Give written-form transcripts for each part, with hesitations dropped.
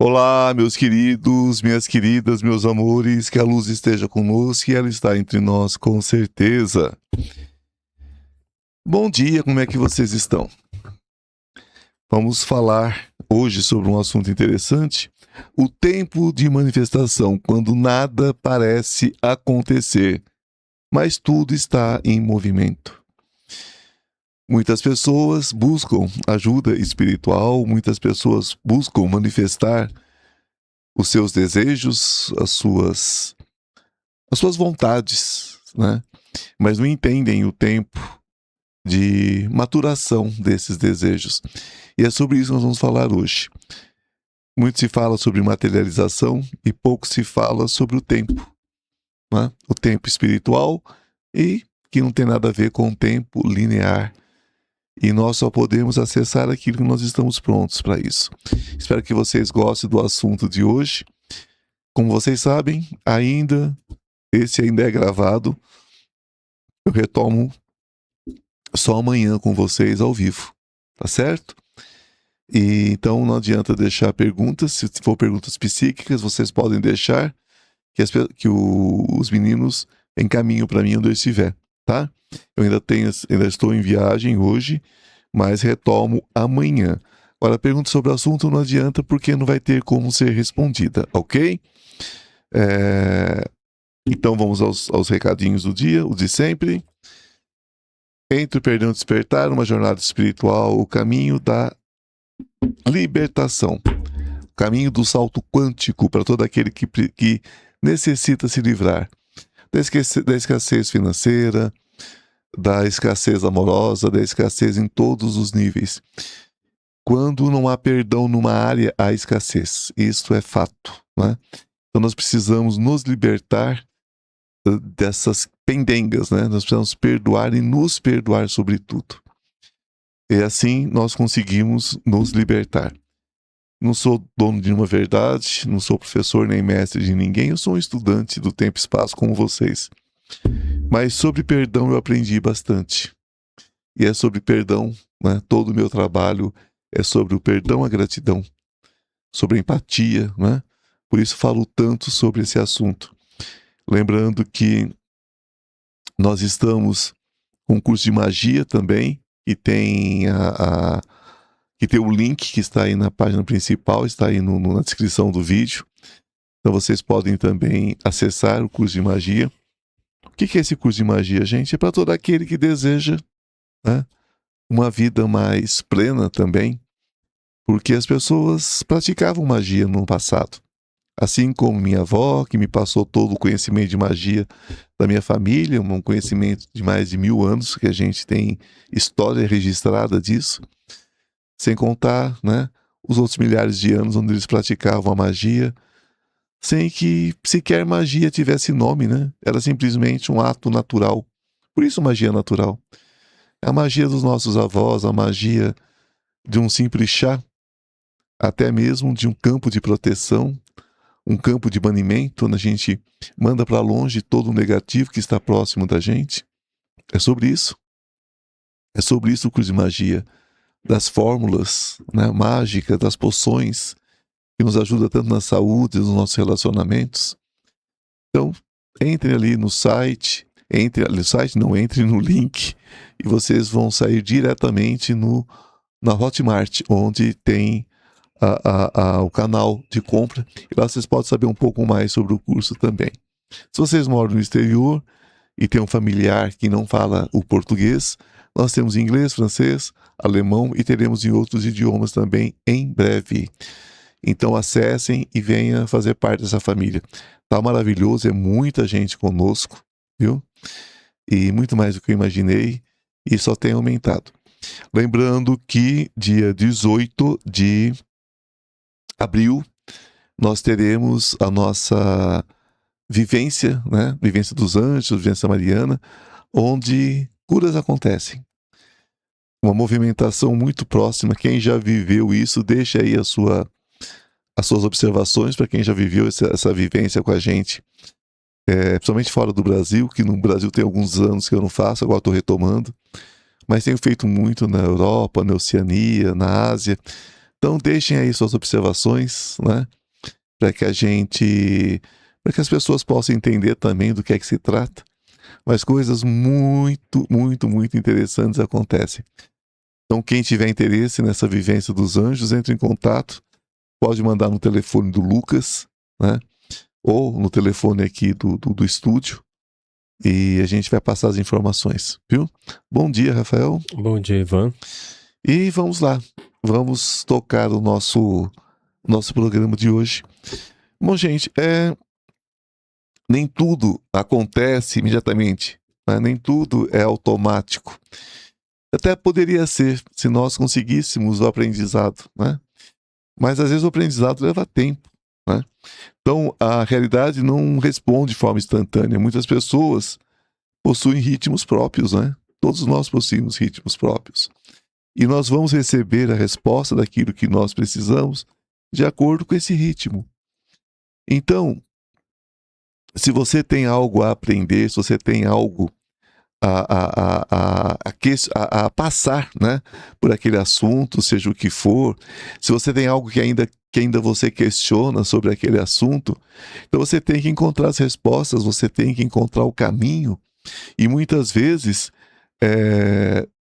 Olá, meus queridos, minhas queridas, meus amores, que a luz esteja conosco e ela está entre nós com certeza. Bom dia, como é que vocês estão? Vamos falar hoje sobre um assunto interessante: o tempo de manifestação, quando nada parece acontecer, mas tudo está em movimento. Muitas pessoas buscam ajuda espiritual, muitas pessoas buscam manifestar os seus desejos, as suas vontades, né? Mas não entendem o tempo de maturação desses desejos. E é sobre isso que nós vamos falar hoje. Muito se fala sobre materialização e pouco se fala sobre o tempo, né? O tempo espiritual e que não tem nada a ver com o tempo linear. E nós só podemos acessar aquilo que nós estamos prontos para isso. Espero que vocês gostem do assunto de hoje. Como vocês sabem, esse ainda é gravado. Eu retomo só amanhã com vocês ao vivo, tá certo? E então não adianta deixar perguntas. Se for perguntas psíquicas, vocês podem deixar que os meninos encaminham para mim onde eu estiver, tá? Eu ainda estou em viagem hoje, mas retomo amanhã. Agora, pergunta sobre o assunto não adianta porque não vai ter como ser respondida, ok? Então vamos aos recadinhos do dia, o de sempre. Entre o perdão e o despertar, uma jornada espiritual, o caminho da libertação, o caminho do salto quântico para todo aquele que necessita se livrar da escassez financeira, da escassez amorosa, da escassez em todos os níveis. Quando não há perdão numa área, há escassez. Isso é fato, né? Então nós precisamos nos libertar dessas pendengas, né? Nós precisamos perdoar e nos perdoar sobretudo. E assim nós conseguimos nos libertar. Não sou dono de uma verdade, não sou professor nem mestre de ninguém, eu sou um estudante do tempo e espaço como vocês. Mas sobre perdão eu aprendi bastante. E é sobre perdão, né? Todo o meu trabalho é sobre o perdão, a gratidão, sobre a empatia, né? Por isso falo tanto sobre esse assunto. Lembrando que nós estamos com um curso de magia também, que tem que tem o link que está aí na página principal, está aí na descrição do vídeo. Então vocês podem também acessar o curso de magia. O que é esse curso de magia, gente? É para todo aquele que deseja, né, uma vida mais plena também, porque as pessoas praticavam magia no passado. Assim como minha avó, que me passou todo o conhecimento de magia da minha família, um conhecimento de mais de 1000 anos, que a gente tem história registrada disso, sem contar, né, os outros milhares de anos onde eles praticavam a magia, sem que sequer magia tivesse nome, né? Era simplesmente um ato natural. Por isso magia natural. A magia dos nossos avós, a magia de um simples chá, até mesmo de um campo de proteção, um campo de banimento, onde a gente manda para longe todo o negativo que está próximo da gente. É sobre isso. É sobre isso o curso de magia. Das fórmulas, né, mágicas, das poções, que nos ajuda tanto na saúde, nos nossos relacionamentos. Então, entre ali no site, entre no link, e vocês vão sair diretamente na Hotmart, onde tem o canal de compra, e lá vocês podem saber um pouco mais sobre o curso também. Se vocês moram no exterior e tem um familiar que não fala o português, nós temos inglês, francês, alemão e teremos em outros idiomas também em breve. Então acessem e venha fazer parte dessa família. Tá maravilhoso, é muita gente conosco, viu? E muito mais do que eu imaginei, e só tem aumentado. Lembrando que dia 18 de abril nós teremos a nossa vivência, né? Vivência dos anjos, vivência mariana, onde curas acontecem. Uma movimentação muito próxima. Quem já viveu isso, deixa aí as suas observações para quem já viveu essa vivência com a gente. Principalmente fora do Brasil, que no Brasil tem alguns anos que eu não faço, agora estou retomando. Mas tenho feito muito na Europa, na Oceania, na Ásia. Então deixem aí suas observações, né? Para que as pessoas possam entender também do que é que se trata. Mas coisas muito, muito, muito interessantes acontecem. Então quem tiver interesse nessa vivência dos anjos, entre em contato. Pode mandar no telefone do Lucas, né? Ou no telefone aqui do estúdio. E a gente vai passar as informações, viu? Bom dia, Rafael. Bom dia, Ivan. E vamos lá. Vamos tocar o nosso programa de hoje. Bom, gente, nem tudo acontece imediatamente, né? Nem tudo é automático. Até poderia ser, se nós conseguíssemos o aprendizado, né? Mas às vezes o aprendizado leva tempo, né? Então a realidade não responde de forma instantânea. Muitas pessoas possuem ritmos próprios, né? Todos nós possuímos ritmos próprios. E nós vamos receber a resposta daquilo que nós precisamos de acordo com esse ritmo. Então, se você tem algo a aprender, se você tem algo a passar, né, por aquele assunto, seja o que for, se você tem algo que ainda você questiona sobre aquele assunto, então você tem que encontrar as respostas, você tem que encontrar o caminho, e muitas vezes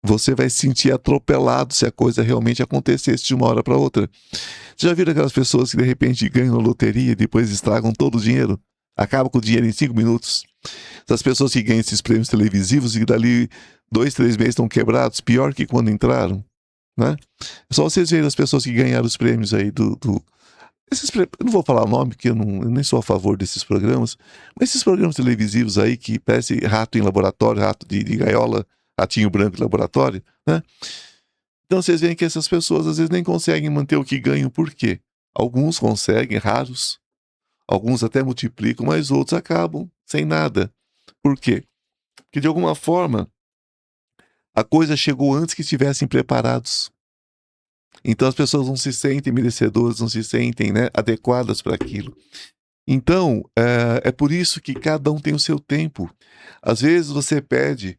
você vai se sentir atropelado se a coisa realmente acontecesse de uma hora para outra. Você já viram aquelas pessoas que de repente ganham na loteria e depois estragam todo o dinheiro? Acabam com o dinheiro em 5 minutos? Essas pessoas que ganham esses prêmios televisivos e dali 2, 3 meses estão quebrados, pior que quando entraram, né? É só vocês verem as pessoas que ganharam os prêmios aí eu não vou falar o nome, porque eu nem sou a favor desses programas, mas esses programas televisivos aí que parece rato em laboratório, rato de gaiola, ratinho branco em laboratório, né? Então vocês veem que essas pessoas às vezes nem conseguem manter o que ganham, por quê? Alguns conseguem, raros, alguns até multiplicam, mas outros acabam sem nada. Por quê? Porque de alguma forma a coisa chegou antes que estivessem preparados. Então as pessoas não se sentem merecedoras, não se sentem, né, adequadas para aquilo. Então é por isso que cada um tem o seu tempo. Às vezes você pede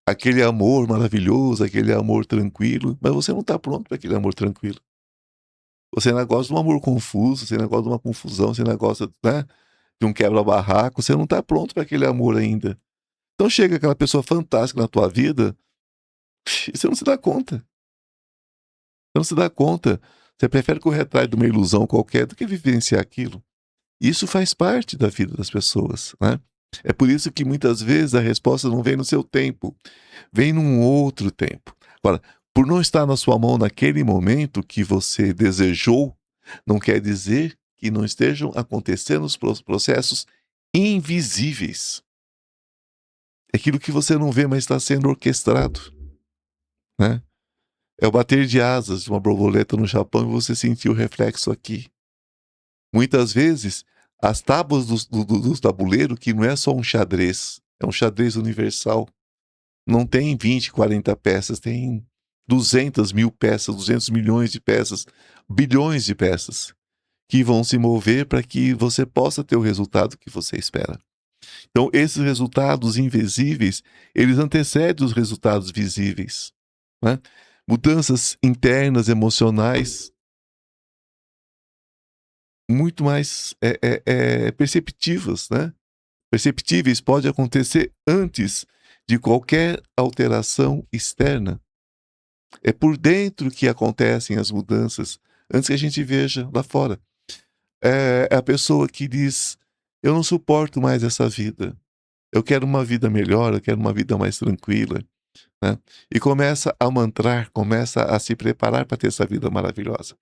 aquele amor maravilhoso, aquele amor tranquilo, mas você não está pronto para aquele amor tranquilo. Você ainda gosta de um amor confuso, você ainda gosta de uma confusão, você ainda gosta, né, de um quebra-barraco, você não está pronto para aquele amor ainda. Então chega aquela pessoa fantástica na tua vida e você não se dá conta. Você não se dá conta. Você prefere correr atrás de uma ilusão qualquer do que vivenciar aquilo. Isso faz parte da vida das pessoas, né? É por isso que muitas vezes a resposta não vem no seu tempo, vem num outro tempo. Agora, por não estar na sua mão naquele momento que você desejou, não quer dizer que não estejam acontecendo os processos invisíveis. É aquilo que você não vê, mas está sendo orquestrado, né? É o bater de asas de uma borboleta no Japão e você sentir o reflexo aqui. Muitas vezes, as tábuas do tabuleiro, que não é só um xadrez, é um xadrez universal. Não tem 20, 40 peças, tem 200 mil peças, 200 milhões de peças, bilhões de peças, que vão se mover para que você possa ter o resultado que você espera. Então, esses resultados invisíveis, eles antecedem os resultados visíveis, né? Mudanças internas, emocionais, muito mais perceptivas, né? Perceptíveis pode acontecer antes de qualquer alteração externa. É por dentro que acontecem as mudanças, antes que a gente veja lá fora. É a pessoa que diz: eu não suporto mais essa vida. Eu quero uma vida melhor, eu quero uma vida mais tranquila, né? E começa a mantrar, começa a se preparar para ter essa vida maravilhosa.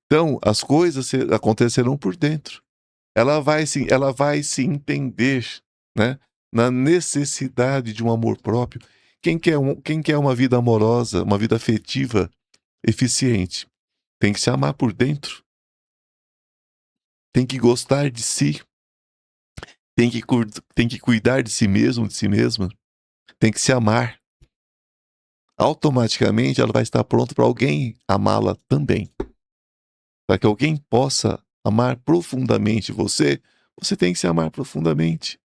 Então, as coisas acontecerão por dentro. Ela vai se entender, né, na necessidade de um amor próprio. Quem quer uma vida amorosa, uma vida afetiva, eficiente, tem que se amar por dentro. Tem que gostar de si. Tem que cuidar de si mesmo, de si mesma. Tem que se amar. Automaticamente ela vai estar pronta para alguém amá-la também. Para que alguém possa amar profundamente você, você tem que se amar profundamente.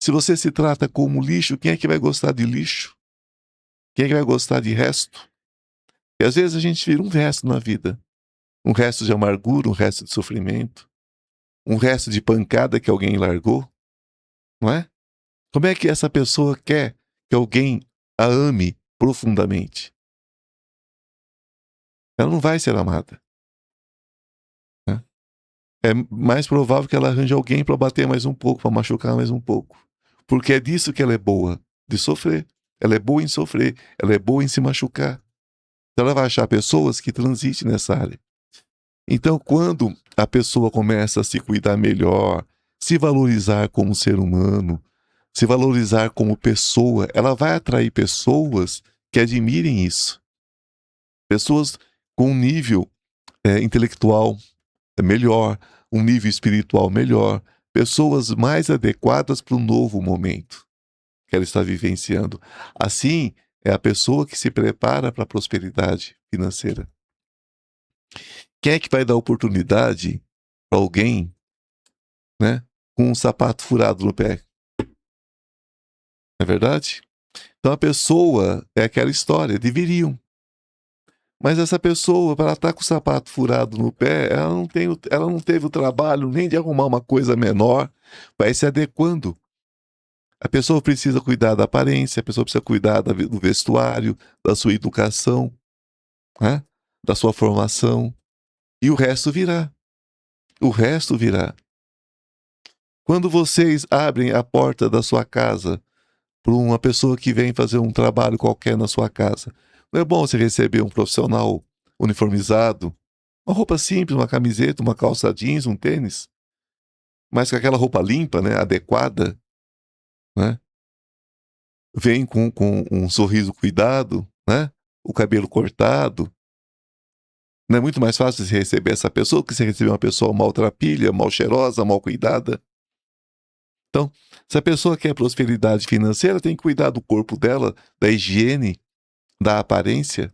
Se você se trata como lixo, quem é que vai gostar de lixo? Quem é que vai gostar de resto? E às vezes a gente vira um resto na vida. Um resto de amargura, um resto de sofrimento, um resto de pancada que alguém largou, não é? Como é que essa pessoa quer que alguém a ame profundamente? Ela não vai ser amada, né? É mais provável que ela arranje alguém para bater mais um pouco, para machucar mais um pouco. Porque é disso que ela é boa, de sofrer. Ela é boa em sofrer, ela é boa em se machucar. Então ela vai achar pessoas que transitem nessa área. Então, quando a pessoa começa a se cuidar melhor, se valorizar como ser humano, se valorizar como pessoa, ela vai atrair pessoas que admirem isso. Pessoas com um nível intelectual melhor, um nível espiritual melhor, pessoas mais adequadas para o novo momento que ela está vivenciando. Assim, é a pessoa que se prepara para a prosperidade financeira. Quem é que vai dar oportunidade para alguém, né, com um sapato furado no pé? Não é verdade? Então a pessoa é aquela história, deveriam. Mas essa pessoa, para ela estar com o sapato furado no pé, ela não teve o trabalho nem de arrumar uma coisa menor, vai se adequando. A pessoa precisa cuidar da aparência, a pessoa precisa cuidar do vestuário, da sua educação, né, da sua formação, e o resto virá. O resto virá. Quando vocês abrem a porta da sua casa para uma pessoa que vem fazer um trabalho qualquer na sua casa, não é bom você receber um profissional uniformizado, uma roupa simples, uma camiseta, uma calça jeans, um tênis, mas com aquela roupa limpa, né, adequada, né? Vem com um sorriso cuidado, né? O cabelo cortado. Não é muito mais fácil você receber essa pessoa que você receber uma pessoa maltrapilha, mal cheirosa, mal cuidada. Então, se a pessoa quer prosperidade financeira, tem que cuidar do corpo dela, da higiene, da aparência,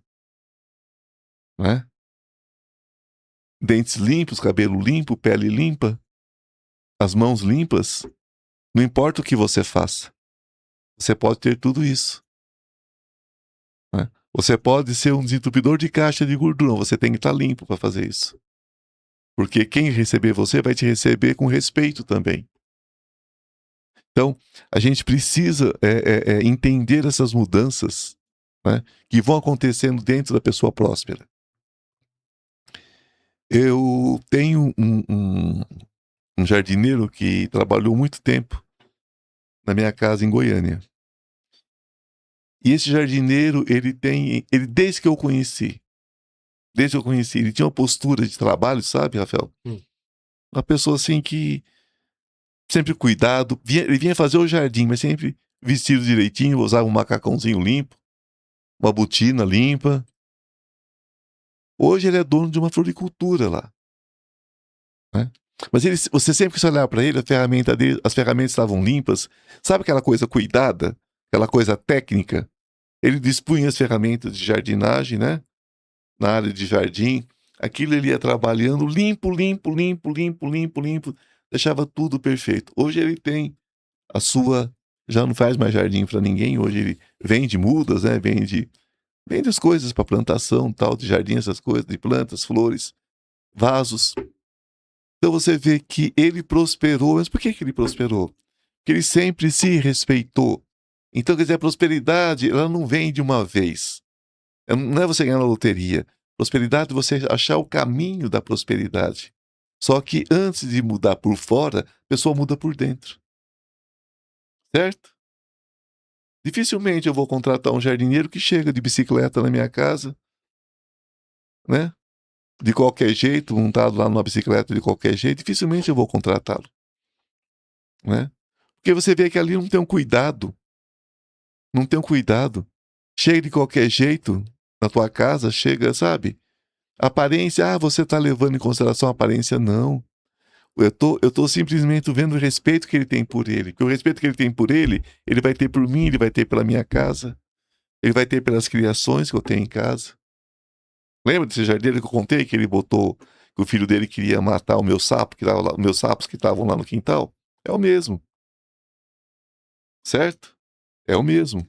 né? Dentes limpos, cabelo limpo, pele limpa, as mãos limpas. Não importa o que você faça, você pode ter tudo isso, né? Você pode ser um desentupidor de caixa de gordura, você tem que estar limpo para fazer isso. Porque quem receber você vai te receber com respeito também. Então, a gente precisa entender essas mudanças, né, que vão acontecendo dentro da pessoa próspera. Eu tenho um jardineiro que trabalhou muito tempo na minha casa em Goiânia. E esse jardineiro, desde que eu conheci, ele tinha uma postura de trabalho, sabe, Rafael? Uma pessoa assim que sempre cuidado, ele vinha fazer o jardim, mas sempre vestido direitinho, usava um macacãozinho limpo, uma botina limpa. Hoje ele é dono de uma floricultura lá, né? Mas você sempre que você olhar para ele, as ferramentas estavam limpas. Sabe aquela coisa cuidada? Aquela coisa técnica? Ele dispunha as ferramentas de jardinagem, né? Na área de jardim. Aquilo ele ia trabalhando limpo, limpo, limpo, limpo, limpo, limpo. Deixava tudo perfeito. Hoje ele tem a sua... Já não faz mais jardim para ninguém. Hoje ele vende mudas, né? Vende as coisas para plantação, tal, de jardim, essas coisas, de plantas, flores, vasos. Então você vê que ele prosperou. Mas por que ele prosperou? Porque ele sempre se respeitou. Então, quer dizer, a prosperidade, ela não vem de uma vez. Não é você ganhar na loteria. Prosperidade é você achar o caminho da prosperidade. Só que antes de mudar por fora, a pessoa muda por dentro. Certo? Dificilmente eu vou contratar um jardineiro que chega de bicicleta na minha casa, né? De qualquer jeito, montado lá numa bicicleta de qualquer jeito, dificilmente eu vou contratá-lo, né? Porque você vê que ali não tem um cuidado, não tem um cuidado. Chega de qualquer jeito na tua casa, chega, sabe? Aparência, você tá levando em consideração a aparência, não. Eu tô simplesmente vendo o respeito que ele tem por ele. Porque o respeito que ele tem por ele vai ter por mim, ele vai ter pela minha casa, ele vai ter pelas criações que eu tenho em casa. Lembra desse jardineiro que eu contei que ele botou que o filho dele queria matar o meu sapo que tava lá, meus sapos que estavam lá no quintal? É o mesmo, certo? É o mesmo.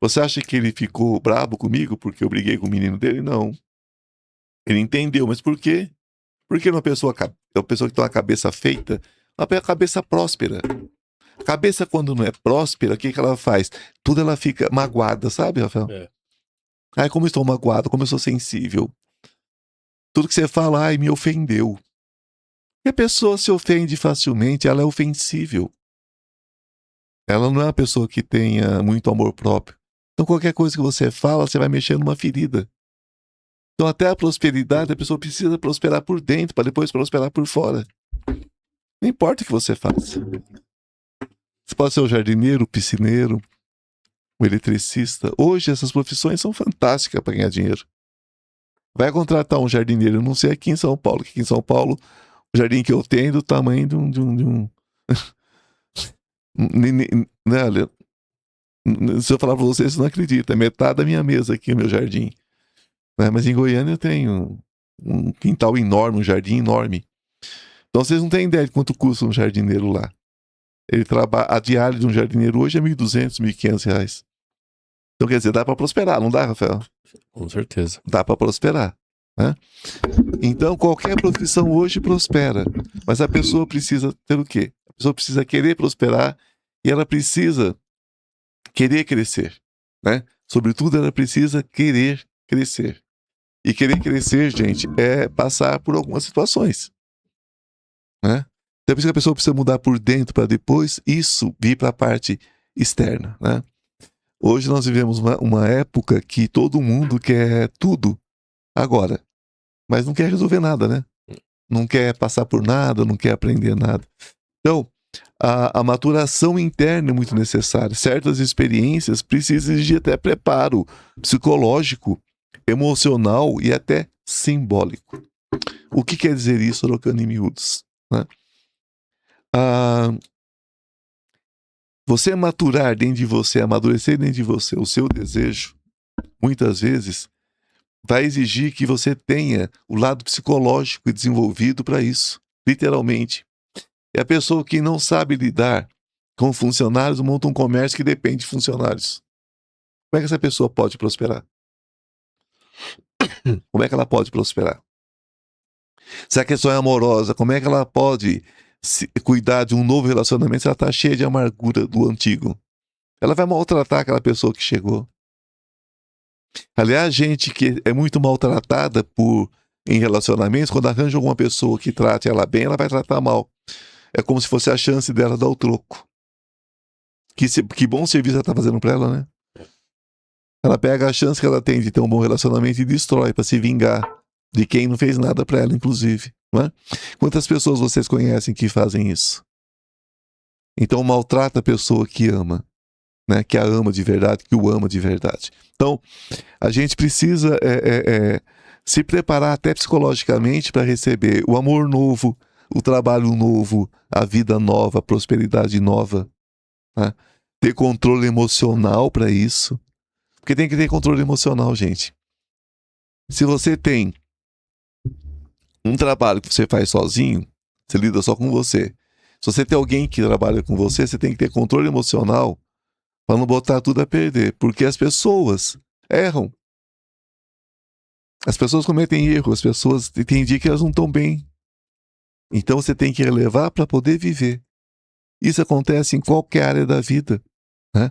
Você acha que ele ficou brabo comigo porque eu briguei com o menino dele? Não. Ele entendeu, mas por quê? Porque uma pessoa que tem uma cabeça feita, uma cabeça próspera. A cabeça, quando não é próspera, o que ela faz? Tudo ela fica magoada, sabe, Rafael? Ai, como eu estou magoado, como eu sou sensível. Tudo que você fala, ai, me ofendeu. E a pessoa se ofende facilmente, ela é ofensível. Ela não é uma pessoa que tenha muito amor próprio. Então, qualquer coisa que você fala, você vai mexer numa ferida. Então, até a prosperidade, a pessoa precisa prosperar por dentro, para depois prosperar por fora. Não importa o que você faça. Você pode ser o jardineiro, o piscineiro, o eletricista. Hoje, essas profissões são fantásticas para ganhar dinheiro. Vai contratar um jardineiro, eu não sei aqui em São Paulo, que aqui em São Paulo, o jardim que eu tenho é do tamanho de um né, se eu falar para vocês, você não acredita. É metade da minha mesa aqui, o meu jardim. Né? Mas em Goiânia eu tenho um quintal enorme, um jardim enorme. Então vocês não têm ideia de quanto custa um jardineiro lá. A diária de um jardineiro hoje é R$1.200, R$1.500. Então quer dizer, dá para prosperar, não dá, Rafael? Com certeza. Dá para prosperar. Né? Então qualquer profissão hoje prospera. Mas a pessoa precisa ter o quê? A pessoa precisa querer prosperar e ela precisa querer crescer, né? Sobretudo, ela precisa querer crescer. E querer crescer, gente, é passar por algumas situações, né? Então, por isso que a pessoa precisa mudar por dentro para depois isso vir para a parte externa, né? Hoje nós vivemos uma época que todo mundo quer tudo agora, mas não quer resolver nada, né? Não quer passar por nada, não quer aprender nada. Então, a maturação interna é muito necessária. Certas experiências precisam exigir até preparo psicológico, emocional e até simbólico. O que quer dizer isso, trocando em miúdos? Né? Você maturar dentro de você, amadurecer dentro de você o seu desejo, muitas vezes, vai exigir que você tenha o lado psicológico desenvolvido para isso, literalmente. É a pessoa que não sabe lidar com funcionários, monta um comércio que depende de funcionários. Como é que essa pessoa pode prosperar? Como é que ela pode prosperar? Se a questão é amorosa, como é que ela pode cuidar de um novo relacionamento se ela está cheia de amargura do antigo? Ela vai maltratar aquela pessoa que chegou. Aliás, gente que é muito maltratada em relacionamentos, quando arranja alguma pessoa que trate ela bem, ela vai tratar mal. É como se fosse a chance dela dar o troco. Que bom serviço ela está fazendo para ela, né? Ela pega a chance que ela tem de ter um bom relacionamento e destrói para se vingar de quem não fez nada para ela, inclusive. Não é? Quantas pessoas vocês conhecem que fazem isso? Então maltrata a pessoa que ama, né? Que a ama de verdade, que o ama de verdade. Então a gente precisa se preparar até psicologicamente para receber o amor novo, o trabalho novo, a vida nova, a prosperidade nova. Né? Ter controle emocional para isso. Porque tem que ter controle emocional, gente. Se você tem um trabalho que você faz sozinho, você lida só com você. Se você tem alguém que trabalha com você, você tem que ter controle emocional para não botar tudo a perder. Porque as pessoas erram. As pessoas cometem erros, as pessoas tem dia que elas não estão bem. Então você tem que relevar para poder viver. Isso acontece em qualquer área da vida. Né?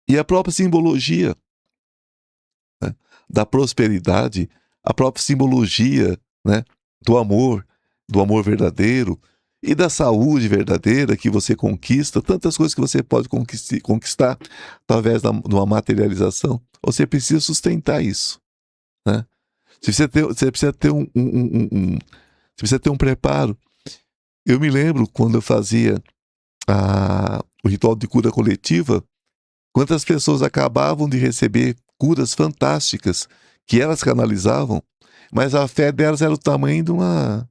E a própria simbologia, né, da prosperidade, a própria simbologia, né, do amor verdadeiro e da saúde verdadeira que você conquista, tantas coisas que você pode conquistar através de uma materialização, você precisa sustentar isso. Né? Você precisa ter você precisa ter um preparo. Eu me lembro quando eu fazia o ritual de cura coletiva, quantas pessoas acabavam de receber curas fantásticas que elas canalizavam, mas a fé delas era o tamanho de uma...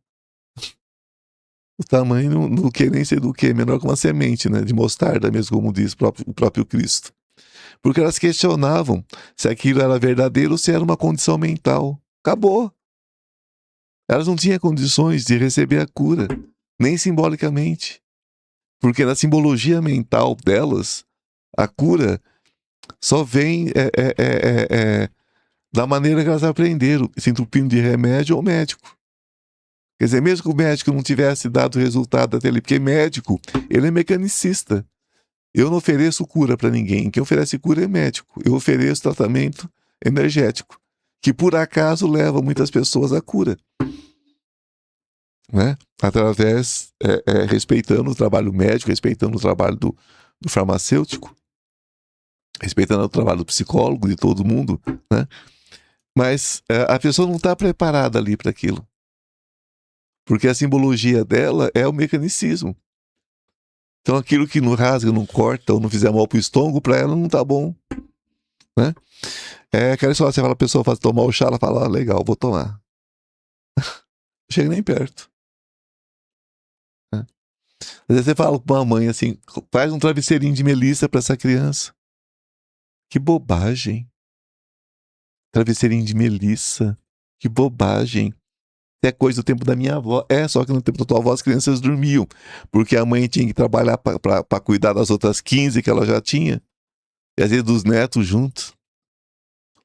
O tamanho do que, nem sei do que, menor que uma semente, né? De mostarda mesmo, como diz o próprio Cristo. Porque elas questionavam se aquilo era verdadeiro ou se era uma condição mental. Acabou. Elas não tinham condições de receber a cura, nem simbolicamente. Porque na simbologia mental delas, a cura Só vem da maneira que elas aprenderam, se entupindo de remédio ou médico. Quer dizer, mesmo que o médico não tivesse dado o resultado até ali, porque médico, ele é mecanicista. Eu não ofereço cura para ninguém. Quem oferece cura é médico. Eu ofereço tratamento energético, que por acaso leva muitas pessoas à cura, né? Através, respeitando o trabalho médico, respeitando o trabalho do farmacêutico, respeitando o trabalho do psicólogo, de todo mundo, né? Mas a pessoa não está preparada ali para aquilo. Porque a simbologia dela é o mecanicismo. Então aquilo que não rasga, não corta ou não fizer mal pro estômago, para ela não tá bom, né? É aquela história, você fala, a pessoa faz tomar o chá, ela fala, legal, vou tomar. Não chega nem perto. Né? Às vezes você fala com uma mãe assim, faz um travesseirinho de melissa para essa criança. Que bobagem. Travesseirinho de melissa. Que bobagem. É coisa do tempo da minha avó. Só que no tempo da tua avó as crianças dormiam. Porque a mãe tinha que trabalhar para cuidar das outras 15 que ela já tinha. E às vezes dos netos juntos.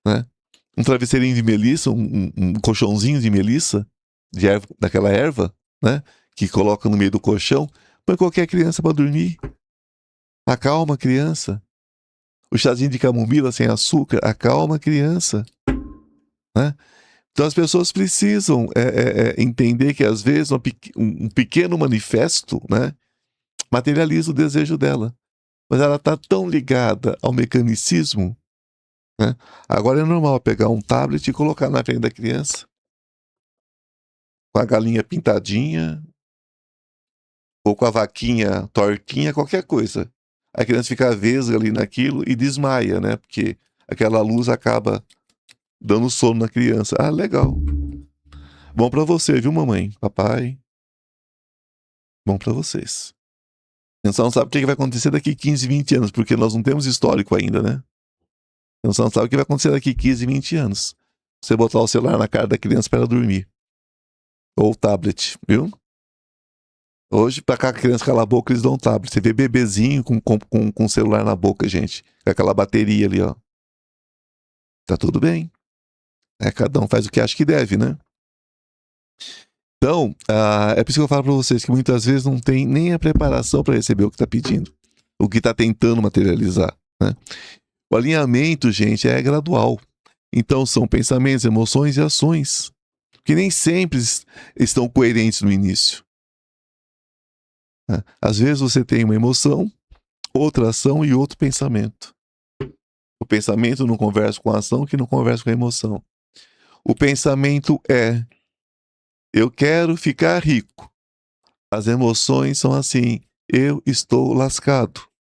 Né? Um travesseirinho de melissa, um colchãozinho de melissa, de erva, daquela erva, né? Que coloca no meio do colchão. Põe qualquer criança para dormir. Acalma a criança. O chazinho de camomila sem açúcar acalma a criança. Né? Então as pessoas precisam entender que às vezes um pequeno manifesto, né, materializa o desejo dela. Mas ela está tão ligada ao mecanicismo, né? Agora é normal pegar um tablet e colocar na frente da criança, com a galinha pintadinha, ou com a vaquinha tortinha, qualquer coisa. A criança fica vesga ali naquilo e desmaia, né? Porque aquela luz acaba dando sono na criança. Ah, legal. Bom pra você, viu, mamãe? Papai. Bom pra vocês. Você não sabe o que vai acontecer daqui 15, 20 anos, porque nós não temos histórico ainda, né? Você não sabe o que vai acontecer daqui 15, 20 anos. Você botar o celular na cara da criança para ela dormir. Ou o tablet, viu? Hoje, pra cá a criança calar a boca, eles dão um tablet. Você vê bebezinho com celular na boca, gente. Com aquela bateria ali, ó. Tá tudo bem. Cada um faz o que acha que deve, né? Então, é por isso que eu falo para vocês que muitas vezes não tem nem a preparação para receber o que está pedindo, o que está tentando materializar, né? O alinhamento, gente, é gradual. Então, são pensamentos, emoções e ações que nem sempre estão coerentes no início. Né? Às vezes você tem uma emoção, outra ação e outro pensamento. O pensamento não conversa com a ação, que não conversa com a emoção. O pensamento é: eu quero ficar rico. As emoções são assim: eu estou lascado.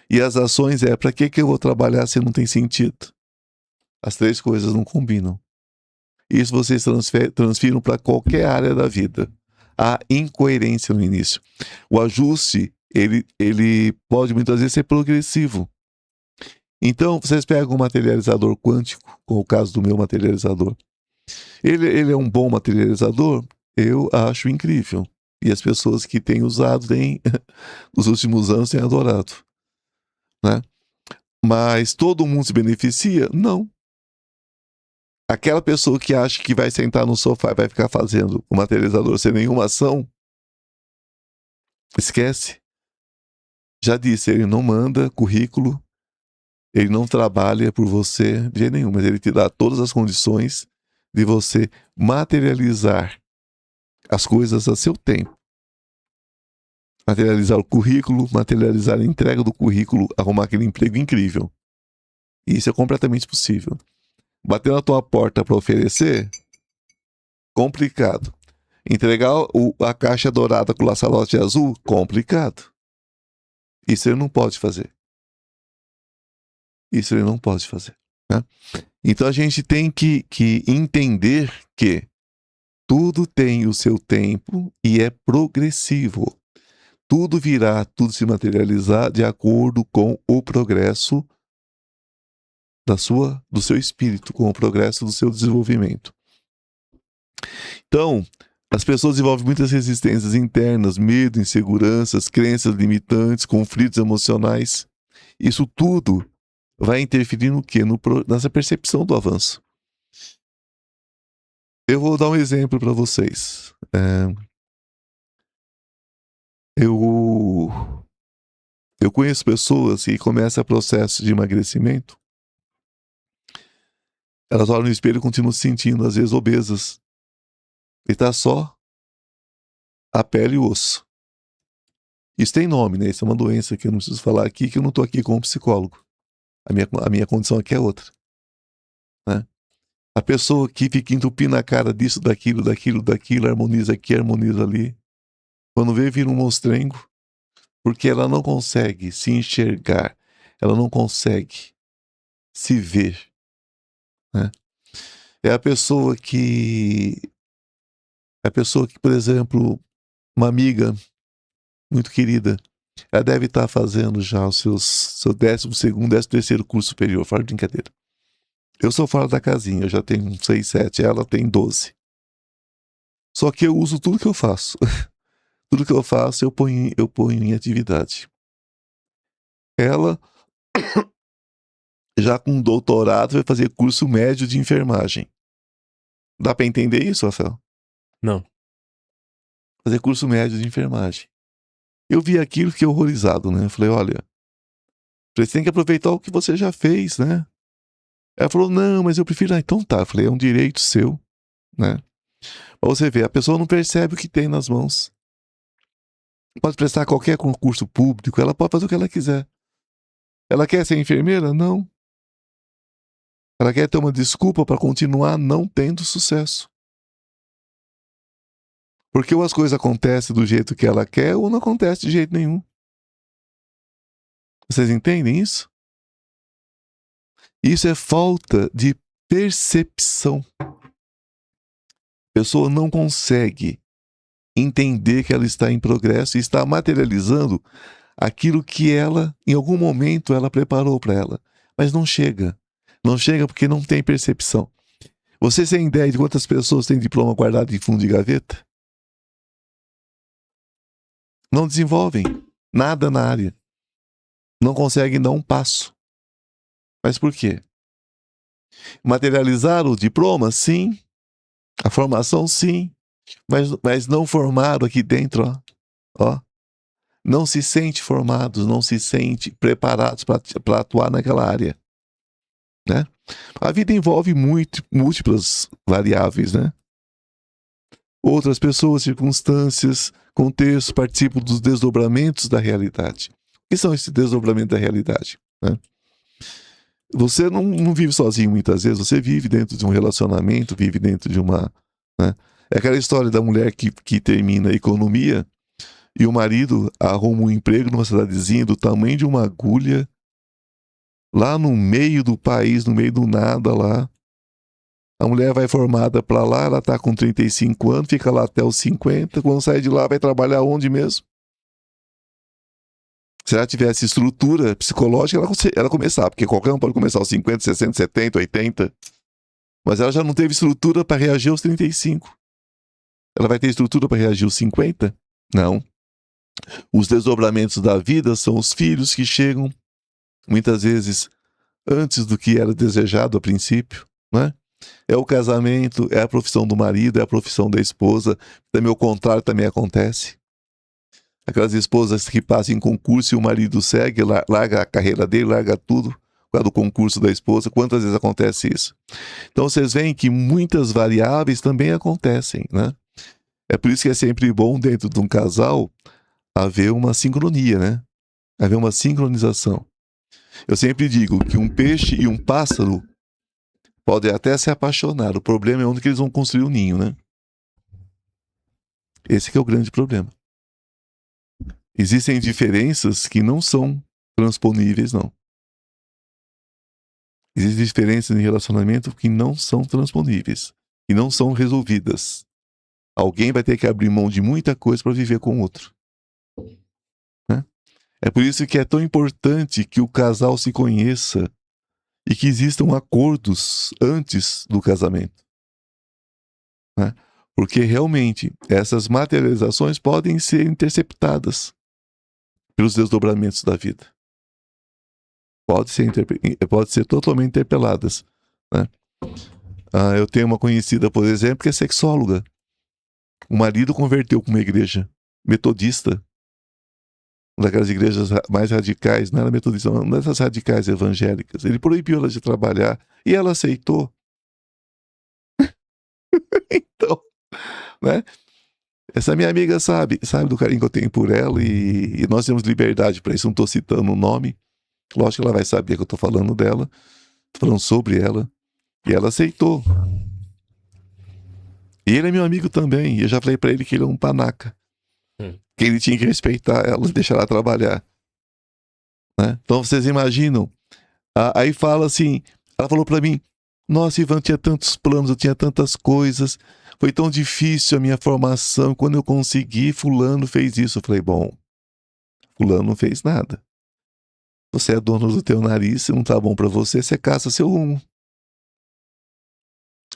E as ações é: para que eu vou trabalhar se não tem sentido? As três coisas não combinam. Isso vocês transfiram para qualquer área da vida. Há incoerência no início. O ajuste, ele pode muitas vezes ser progressivo. Então, vocês pegam um materializador quântico, como o caso do meu materializador. Ele é um bom materializador? Eu acho incrível. E as pessoas que têm usado, nos últimos anos, têm adorado. Né? Mas todo mundo se beneficia? Não. Aquela pessoa que acha que vai sentar no sofá e vai ficar fazendo o materializador sem nenhuma ação, esquece. Já disse, ele não manda currículo, ele não trabalha por você de jeito nenhum, mas ele te dá todas as condições de você materializar as coisas a seu tempo. Materializar o currículo, materializar a entrega do currículo, arrumar aquele emprego incrível. E isso é completamente possível. Bater na tua porta para oferecer, complicado. Entregar a caixa dourada com o laçalote azul, complicado. Isso ele não pode fazer. Isso ele não pode fazer. Né? Então a gente tem que entender que tudo tem o seu tempo e é progressivo. Tudo virá, tudo se materializar de acordo com o progresso do seu espírito, com o progresso do seu desenvolvimento. Então, as pessoas desenvolvem muitas resistências internas, medo, inseguranças, crenças limitantes, conflitos emocionais. Isso tudo vai interferir no quê? Nessa percepção do avanço. Eu vou dar um exemplo para vocês. Eu conheço pessoas que começam processo de emagrecimento, elas olham no espelho e continuam se sentindo, às vezes, obesas. E tá só a pele e o osso. Isso tem nome, né? Isso é uma doença que eu não preciso falar aqui, que eu não tô aqui como psicólogo. A minha condição aqui é outra, né? A pessoa que fica entupindo a cara disso, daquilo, harmoniza aqui, harmoniza ali. Quando vê, vira um monstrengo, porque ela não consegue se enxergar, ela não consegue se ver, né? É a pessoa que, por exemplo, uma amiga muito querida, ela deve estar fazendo já o seu 12º, 13º curso superior, fora de brincadeira. Eu sou fora da casinha, eu já tenho 6, 7, ela tem 12. Só que eu uso tudo que eu faço. Tudo que eu faço eu ponho em atividade. Ela, já com doutorado, vai fazer curso médio de enfermagem. Dá pra entender isso, Rafael? Não. Fazer curso médio de enfermagem. Eu vi aquilo e fiquei horrorizado, né? Eu falei, olha, você tem que aproveitar o que você já fez, né? Ela falou, não, mas eu prefiro... Ah, então tá. Eu falei, é um direito seu, né? Pra você ver, a pessoa não percebe o que tem nas mãos. Pode prestar qualquer concurso público, ela pode fazer o que ela quiser. Ela quer ser enfermeira? Não. Ela quer ter uma desculpa para continuar não tendo sucesso. Porque ou as coisas acontecem do jeito que ela quer, ou não acontece de jeito nenhum. Vocês entendem isso? Isso é falta de percepção. A pessoa não consegue entender que ela está em progresso e está materializando aquilo que ela, em algum momento, ela preparou para ela. Mas não chega. Não chega porque não tem percepção. Vocês têm ideia de quantas pessoas têm diploma guardado em fundo de gaveta? Não desenvolvem nada na área. Não conseguem dar um passo. Mas por quê? Materializar o diploma? Sim. A formação? Sim. Mas não formaram aqui dentro, ó. Não se sente formados, não se sente preparados para atuar naquela área, né? A vida envolve múltiplas variáveis, né? Outras pessoas, circunstâncias, contextos participam dos desdobramentos da realidade. O que são esses desdobramentos da realidade, né? Você não vive sozinho muitas vezes, você vive dentro de um relacionamento, vive dentro de uma... né? É aquela história da mulher que termina a economia e o marido arruma um emprego numa cidadezinha do tamanho de uma agulha, lá no meio do país, no meio do nada lá. A mulher vai formada para lá, ela tá com 35 anos, fica lá até os 50, quando sai de lá vai trabalhar onde mesmo? Se ela tivesse estrutura psicológica, ela começar, porque qualquer um pode começar aos 50, 60, 70, 80, mas ela já não teve estrutura para reagir aos 35. Ela vai ter estrutura para reagir aos 50? Não. Os desdobramentos da vida são os filhos que chegam, muitas vezes, antes do que era desejado a princípio, né? É o casamento, é a profissão do marido, é a profissão da esposa. Também o contrário também acontece. Aquelas esposas que passam em concurso e o marido segue, larga a carreira dele, larga tudo por causa do concurso da esposa. Quantas vezes acontece isso? Então vocês veem que muitas variáveis também acontecem, né? É por isso que é sempre bom, dentro de um casal, haver uma sincronia, né? Haver uma sincronização. Eu sempre digo que um peixe e um pássaro podem até se apaixonar. O problema é onde que eles vão construir o ninho, né? Esse que é o grande problema. Existem diferenças que não são transponíveis, não. Existem diferenças em relacionamento que não são transponíveis, que não são resolvidas. Alguém vai ter que abrir mão de muita coisa para viver com o outro, né? É por isso que é tão importante que o casal se conheça e que existam acordos antes do casamento, né? Porque realmente essas materializações podem ser interceptadas pelos desdobramentos da vida. pode ser totalmente interpeladas, né? Eu tenho uma conhecida, por exemplo, que é sexóloga. O marido converteu para uma igreja metodista, uma daquelas igrejas mais radicais, não era metodista, não, dessas radicais evangélicas. Ele proibiu ela de trabalhar e ela aceitou. Então, né? Essa minha amiga sabe do carinho que eu tenho por ela e nós temos liberdade para isso. Não estou citando o nome. Lógico que ela vai saber que eu estou falando dela, tô falando sobre ela. E ela aceitou. E ele é meu amigo também. E eu já falei para ele que ele é um panaca. Que ele tinha que respeitar ela, deixar ela trabalhar. Né? Então vocês imaginam. Aí fala assim, ela falou para mim, nossa, Ivan, tinha tantos planos, eu tinha tantas coisas, foi tão difícil a minha formação, quando eu consegui, fulano fez isso. Eu falei, bom, fulano não fez nada. Você é dono do teu nariz, se não tá bom para você, você caça seu rumo.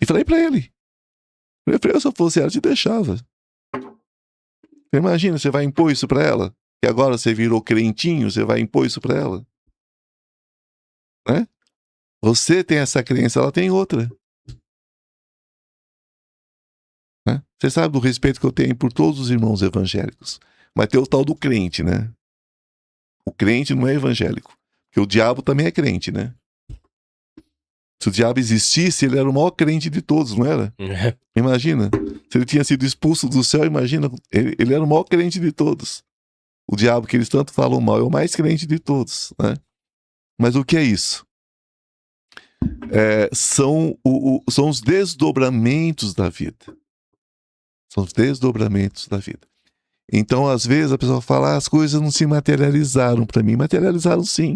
E falei para ele, se eu fosse ela, te deixava. Você imagina, você vai impor isso para ela? E agora você virou crentinho, você vai impor isso para ela? Né? Você tem essa crença, ela tem outra. Né? Você sabe do respeito que eu tenho por todos os irmãos evangélicos. Mas tem o tal do crente, né? O crente não é evangélico. Porque o diabo também é crente, né? Se o diabo existisse, ele era o maior crente de todos, não era? Imagina. Se ele tinha sido expulso do céu, imagina. Ele era o maior crente de todos. O diabo que eles tanto falam mal é o mais crente de todos, né? Mas o que é isso? São os desdobramentos da vida. São os desdobramentos da vida. Então, às vezes, a pessoa fala, as coisas não se materializaram para mim. Materializaram sim.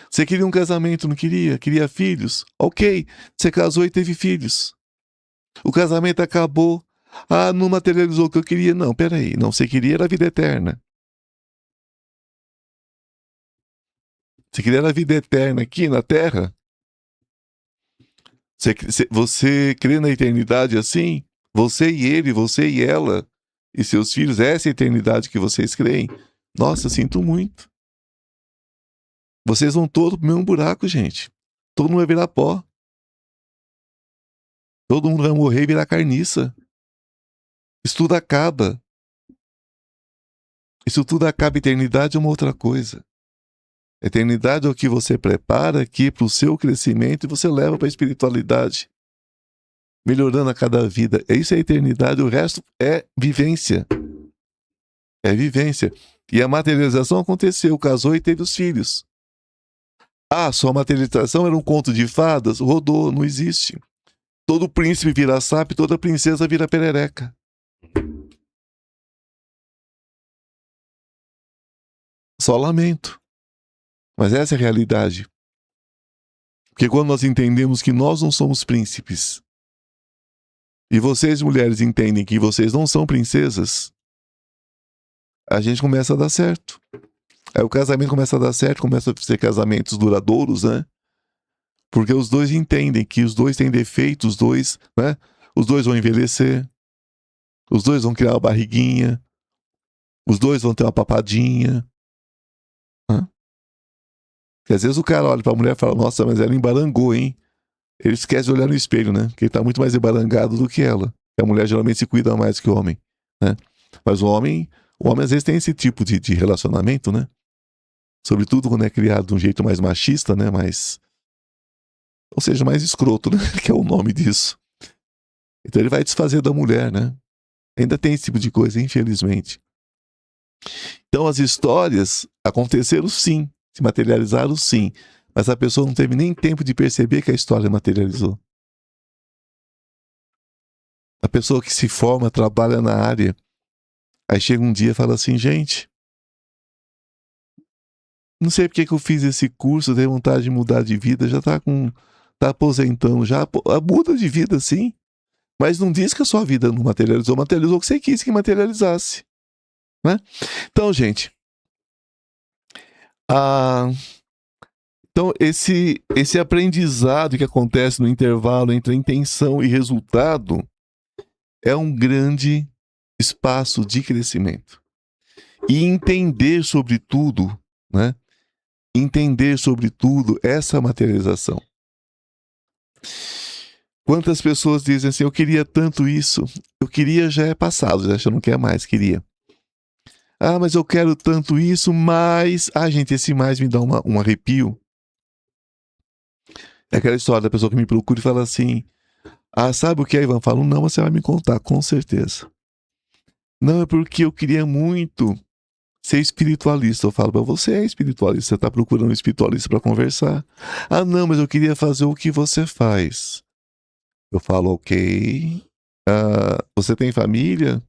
Você queria um casamento, não queria? Queria filhos? Ok, você casou e teve filhos. O casamento acabou. Não materializou o que eu queria. Não, peraí. Não, você queria era a vida eterna. Você queria a vida eterna aqui na Terra? Você crê na eternidade assim? Você e ele, você e ela e seus filhos, essa é a eternidade que vocês creem? Nossa, sinto muito. Vocês vão todos pro mesmo buraco, gente. Todo mundo vai virar pó. Todo mundo vai morrer e virar carniça. Isso tudo acaba. Isso tudo acaba. Eternidade é uma outra coisa. Eternidade é o que você prepara aqui para o seu crescimento e você leva para a espiritualidade. Melhorando a cada vida. Isso é eternidade, o resto é vivência. É vivência. E a materialização aconteceu, casou e teve os filhos. Sua materialização era um conto de fadas? Rodou, não existe. Todo príncipe vira sapo, toda princesa vira perereca. Só lamento. Mas essa é a realidade. Porque quando nós entendemos que nós não somos príncipes, e vocês, mulheres, entendem que vocês não são princesas, a gente começa a dar certo. Aí o casamento começa a dar certo, começa a ser casamentos duradouros, né? Porque os dois entendem que os dois têm defeitos, os dois, né? Os dois vão envelhecer, os dois vão criar uma barriguinha, os dois vão ter uma papadinha. Né? Porque às vezes o cara olha pra mulher e fala, nossa, mas ela embarangou, hein? Ele esquece de olhar no espelho, né? Que ele tá muito mais embarangado do que ela. A mulher geralmente se cuida mais que o homem, né? Mas o homem às vezes tem esse tipo de relacionamento, né? Sobretudo quando é criado de um jeito mais machista, né? Ou seja, mais escroto, né? Que é o nome disso. Então ele vai desfazer da mulher, né? Ainda tem esse tipo de coisa, infelizmente. Então as histórias aconteceram sim, se materializaram sim, mas a pessoa não teve nem tempo de perceber que a história materializou. A pessoa que se forma, trabalha na área, aí chega um dia e fala assim, gente, não sei porque que eu fiz esse curso, dei vontade de mudar de vida, já tá aposentando, já muda de vida sim, mas não diz que a sua vida não materializou, materializou o que você quis que materializasse, né? Então, gente, então esse aprendizado que acontece no intervalo entre a intenção e resultado é um grande espaço de crescimento. E entender, sobretudo, né, entender sobre tudo essa materialização. Quantas pessoas dizem assim, eu queria tanto isso, eu queria já é passado, já não quer mais, queria. Ah, mas eu quero tanto isso, mas... Ah, gente, esse mais me dá um arrepio. É aquela história da pessoa que me procura e fala assim, ah, sabe o que é, Ivan? Eu falo, não, você vai me contar, com certeza. Não, é porque eu queria muito ser espiritualista. Eu falo, mas você é espiritualista, você está procurando um espiritualista para conversar. Ah, não, mas eu queria fazer o que você faz. Eu falo, ok. Ah, você tem família?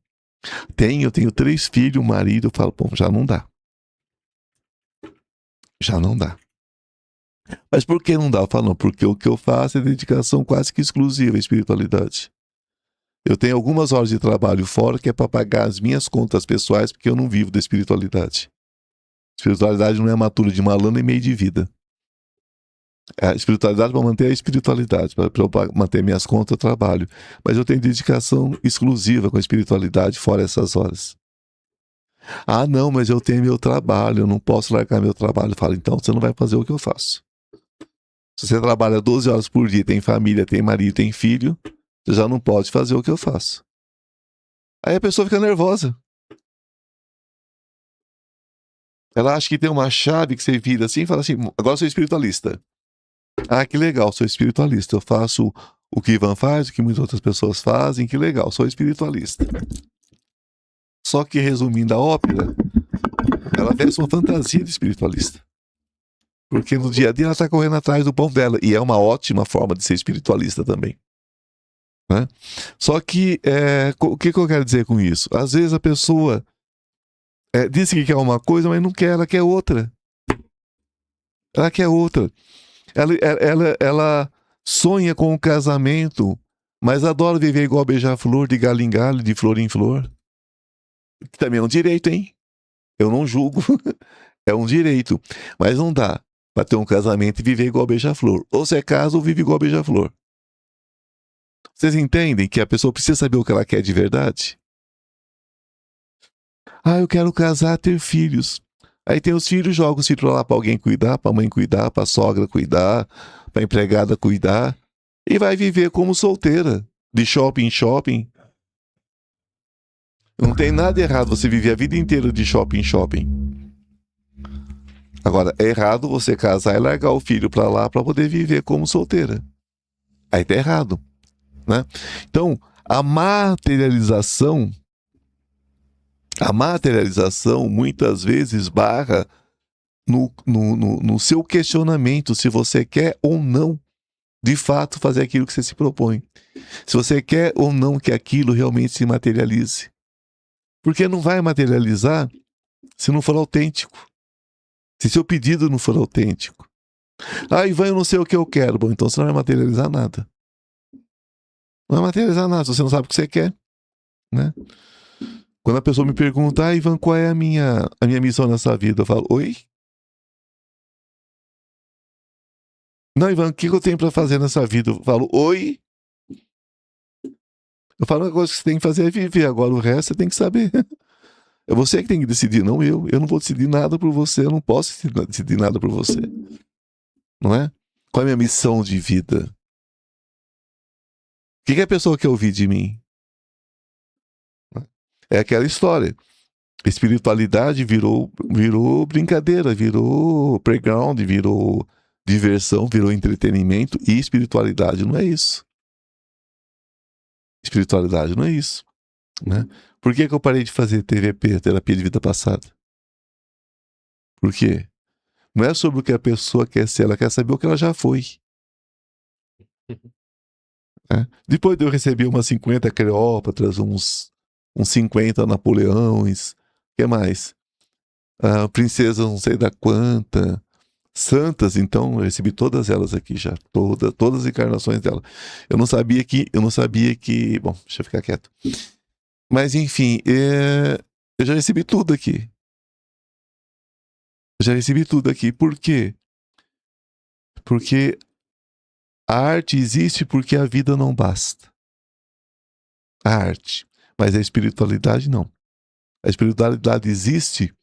Eu tenho 3 filhos, um marido. Eu falo, bom, já não dá. Já não dá. Mas por que não dá? Eu falo, não, porque o que eu faço é dedicação quase que exclusiva à espiritualidade. Eu tenho algumas horas de trabalho fora que é para pagar as minhas contas pessoais, porque eu não vivo da espiritualidade. Espiritualidade não é uma matura de 1 ano e meio de vida. A espiritualidade para manter a espiritualidade, para eu manter minhas contas, eu trabalho. Mas eu tenho dedicação exclusiva com a espiritualidade fora essas horas. Ah, não, mas eu tenho meu trabalho, eu não posso largar meu trabalho. Eu falo, então você não vai fazer o que eu faço. Se você trabalha 12 horas por dia, tem família, tem marido, tem filho, você já não pode fazer o que eu faço. Aí a pessoa fica nervosa. Ela acha que tem uma chave que você vira assim e fala assim, agora eu sou espiritualista. Ah, que legal, sou espiritualista. Eu faço o que Ivan faz, o que muitas outras pessoas fazem, que legal, sou espiritualista. Só que, resumindo a ópera, ela veste uma fantasia de espiritualista. Porque no dia a dia ela está correndo atrás do pão dela. E é uma ótima forma de ser espiritualista também. Né? Só que, o que eu quero dizer com isso? Às vezes a pessoa disse que quer uma coisa, mas não quer, ela quer outra. Ela quer outra. Ela sonha com o casamento, mas adora viver igual beija-flor, de galho em galho, de flor em flor. Que também é um direito, hein? Eu não julgo. É um direito. Mas não dá pra ter um casamento e viver igual beija-flor. Ou você é casa ou vive igual beija-flor. Vocês entendem que a pessoa precisa saber o que ela quer de verdade? Ah, eu quero casar, ter filhos. Aí tem os filhos, joga os filhos lá pra alguém cuidar, pra mãe cuidar, pra sogra cuidar, pra empregada cuidar. E vai viver como solteira, de shopping em shopping. Não tem nada errado você viver a vida inteira de shopping em shopping. Agora, é errado você casar e largar o filho pra lá pra poder viver como solteira. Aí tá errado, né? Então, a materialização muitas vezes barra no seu questionamento se você quer ou não, de fato, fazer aquilo que você se propõe. Se você quer ou não que aquilo realmente se materialize. Porque não vai materializar se não for autêntico. Se seu pedido não for autêntico. Ah, Ivan, eu não sei o que eu quero. Bom, então você não vai materializar nada. Não vai materializar nada, se você não sabe o que você quer, né? Quando a pessoa me pergunta, ah, Ivan, qual é a minha missão nessa vida? Eu falo, oi? Não, Ivan, o que eu tenho pra fazer nessa vida? Eu falo, oi? Eu falo, a coisa que você tem que fazer é viver, agora o resto você tem que saber. É você que tem que decidir, não eu. Eu não vou decidir nada por você, eu não posso decidir nada por você. Não é? Qual é a minha missão de vida? O que a pessoa quer ouvir de mim? É aquela história. Espiritualidade virou brincadeira, virou playground, virou diversão, virou entretenimento. E espiritualidade não é isso. Espiritualidade não é isso. Né? Por que eu parei de fazer TVP, terapia de vida passada? Por quê? Não é sobre o que a pessoa quer ser, ela quer saber o que ela já foi. Depois de eu receber umas 50 Cleópatras, uns 50 Napoleões, o que mais? Princesas não sei da quanta, santas, então eu recebi todas elas aqui já, todas as encarnações dela. Eu não sabia que, bom, deixa eu ficar quieto. Mas enfim, eu já recebi tudo aqui. Por quê? Porque a arte existe porque a vida não basta. A arte. Mas a espiritualidade não. A espiritualidade existe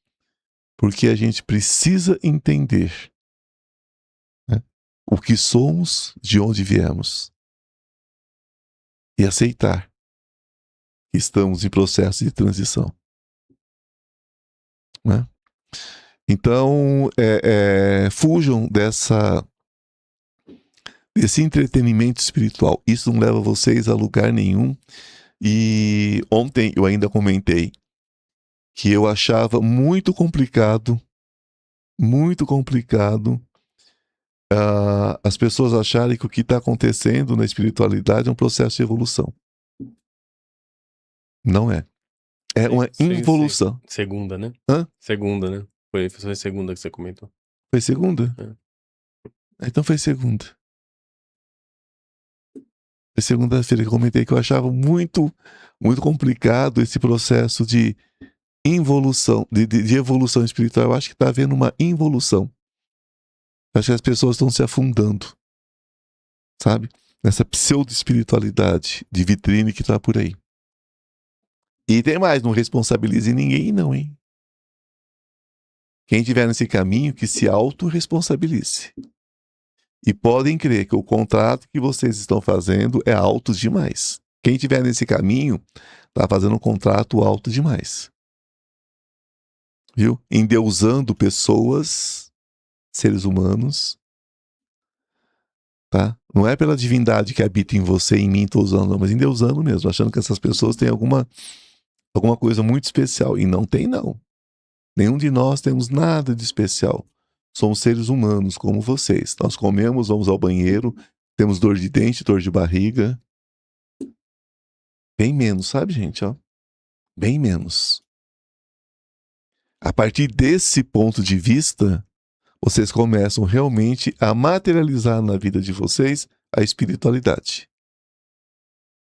Porque a gente precisa entender, né, o que somos, de onde viemos. E aceitar que estamos em processo de transição. Né? Então, fujam desse entretenimento espiritual. Isso não leva vocês a lugar nenhum. E ontem eu ainda comentei que eu achava muito complicado as pessoas acharem que o que está acontecendo na espiritualidade é um processo de evolução. Não é. É uma involução. Segunda, né? Hã? Segunda, né? Foi segunda que você comentou. Foi segunda? Então foi segunda. Foi segunda-feira que eu comentei que eu achava muito, muito complicado esse processo de involução, de evolução espiritual. Eu acho que está havendo uma involução. Eu acho que as pessoas estão se afundando, sabe? Nessa pseudo-espiritualidade de vitrine que está por aí. E tem mais, não responsabilize ninguém não, hein? Quem estiver nesse caminho, que se autorresponsabilize. E podem crer que o contrato que vocês estão fazendo é alto demais. Quem estiver nesse caminho, está fazendo um contrato alto demais. Viu? Endeusando pessoas, seres humanos, tá? Não é pela divindade que habita em você e em mim, tô usando, não, mas endeusando mesmo, achando que essas pessoas têm alguma coisa muito especial. E não tem, não. Nenhum de nós temos nada de especial. Somos seres humanos, como vocês. Nós comemos, vamos ao banheiro, temos dor de dente, dor de barriga. Bem menos, sabe, gente? Ó? Bem menos. A partir desse ponto de vista, vocês começam realmente a materializar na vida de vocês a espiritualidade.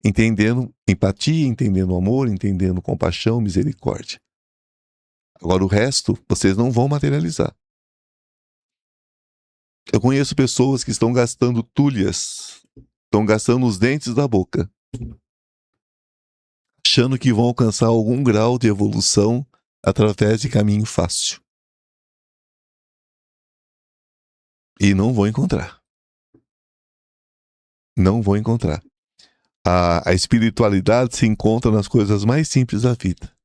Entendendo empatia, entendendo amor, entendendo compaixão, misericórdia. Agora o resto, vocês não vão materializar. Eu conheço pessoas que estão gastando tulhas, estão gastando os dentes da boca, achando que vão alcançar algum grau de evolução através de caminho fácil. E não vão encontrar. Não vão encontrar. A espiritualidade se encontra nas coisas mais simples da vida.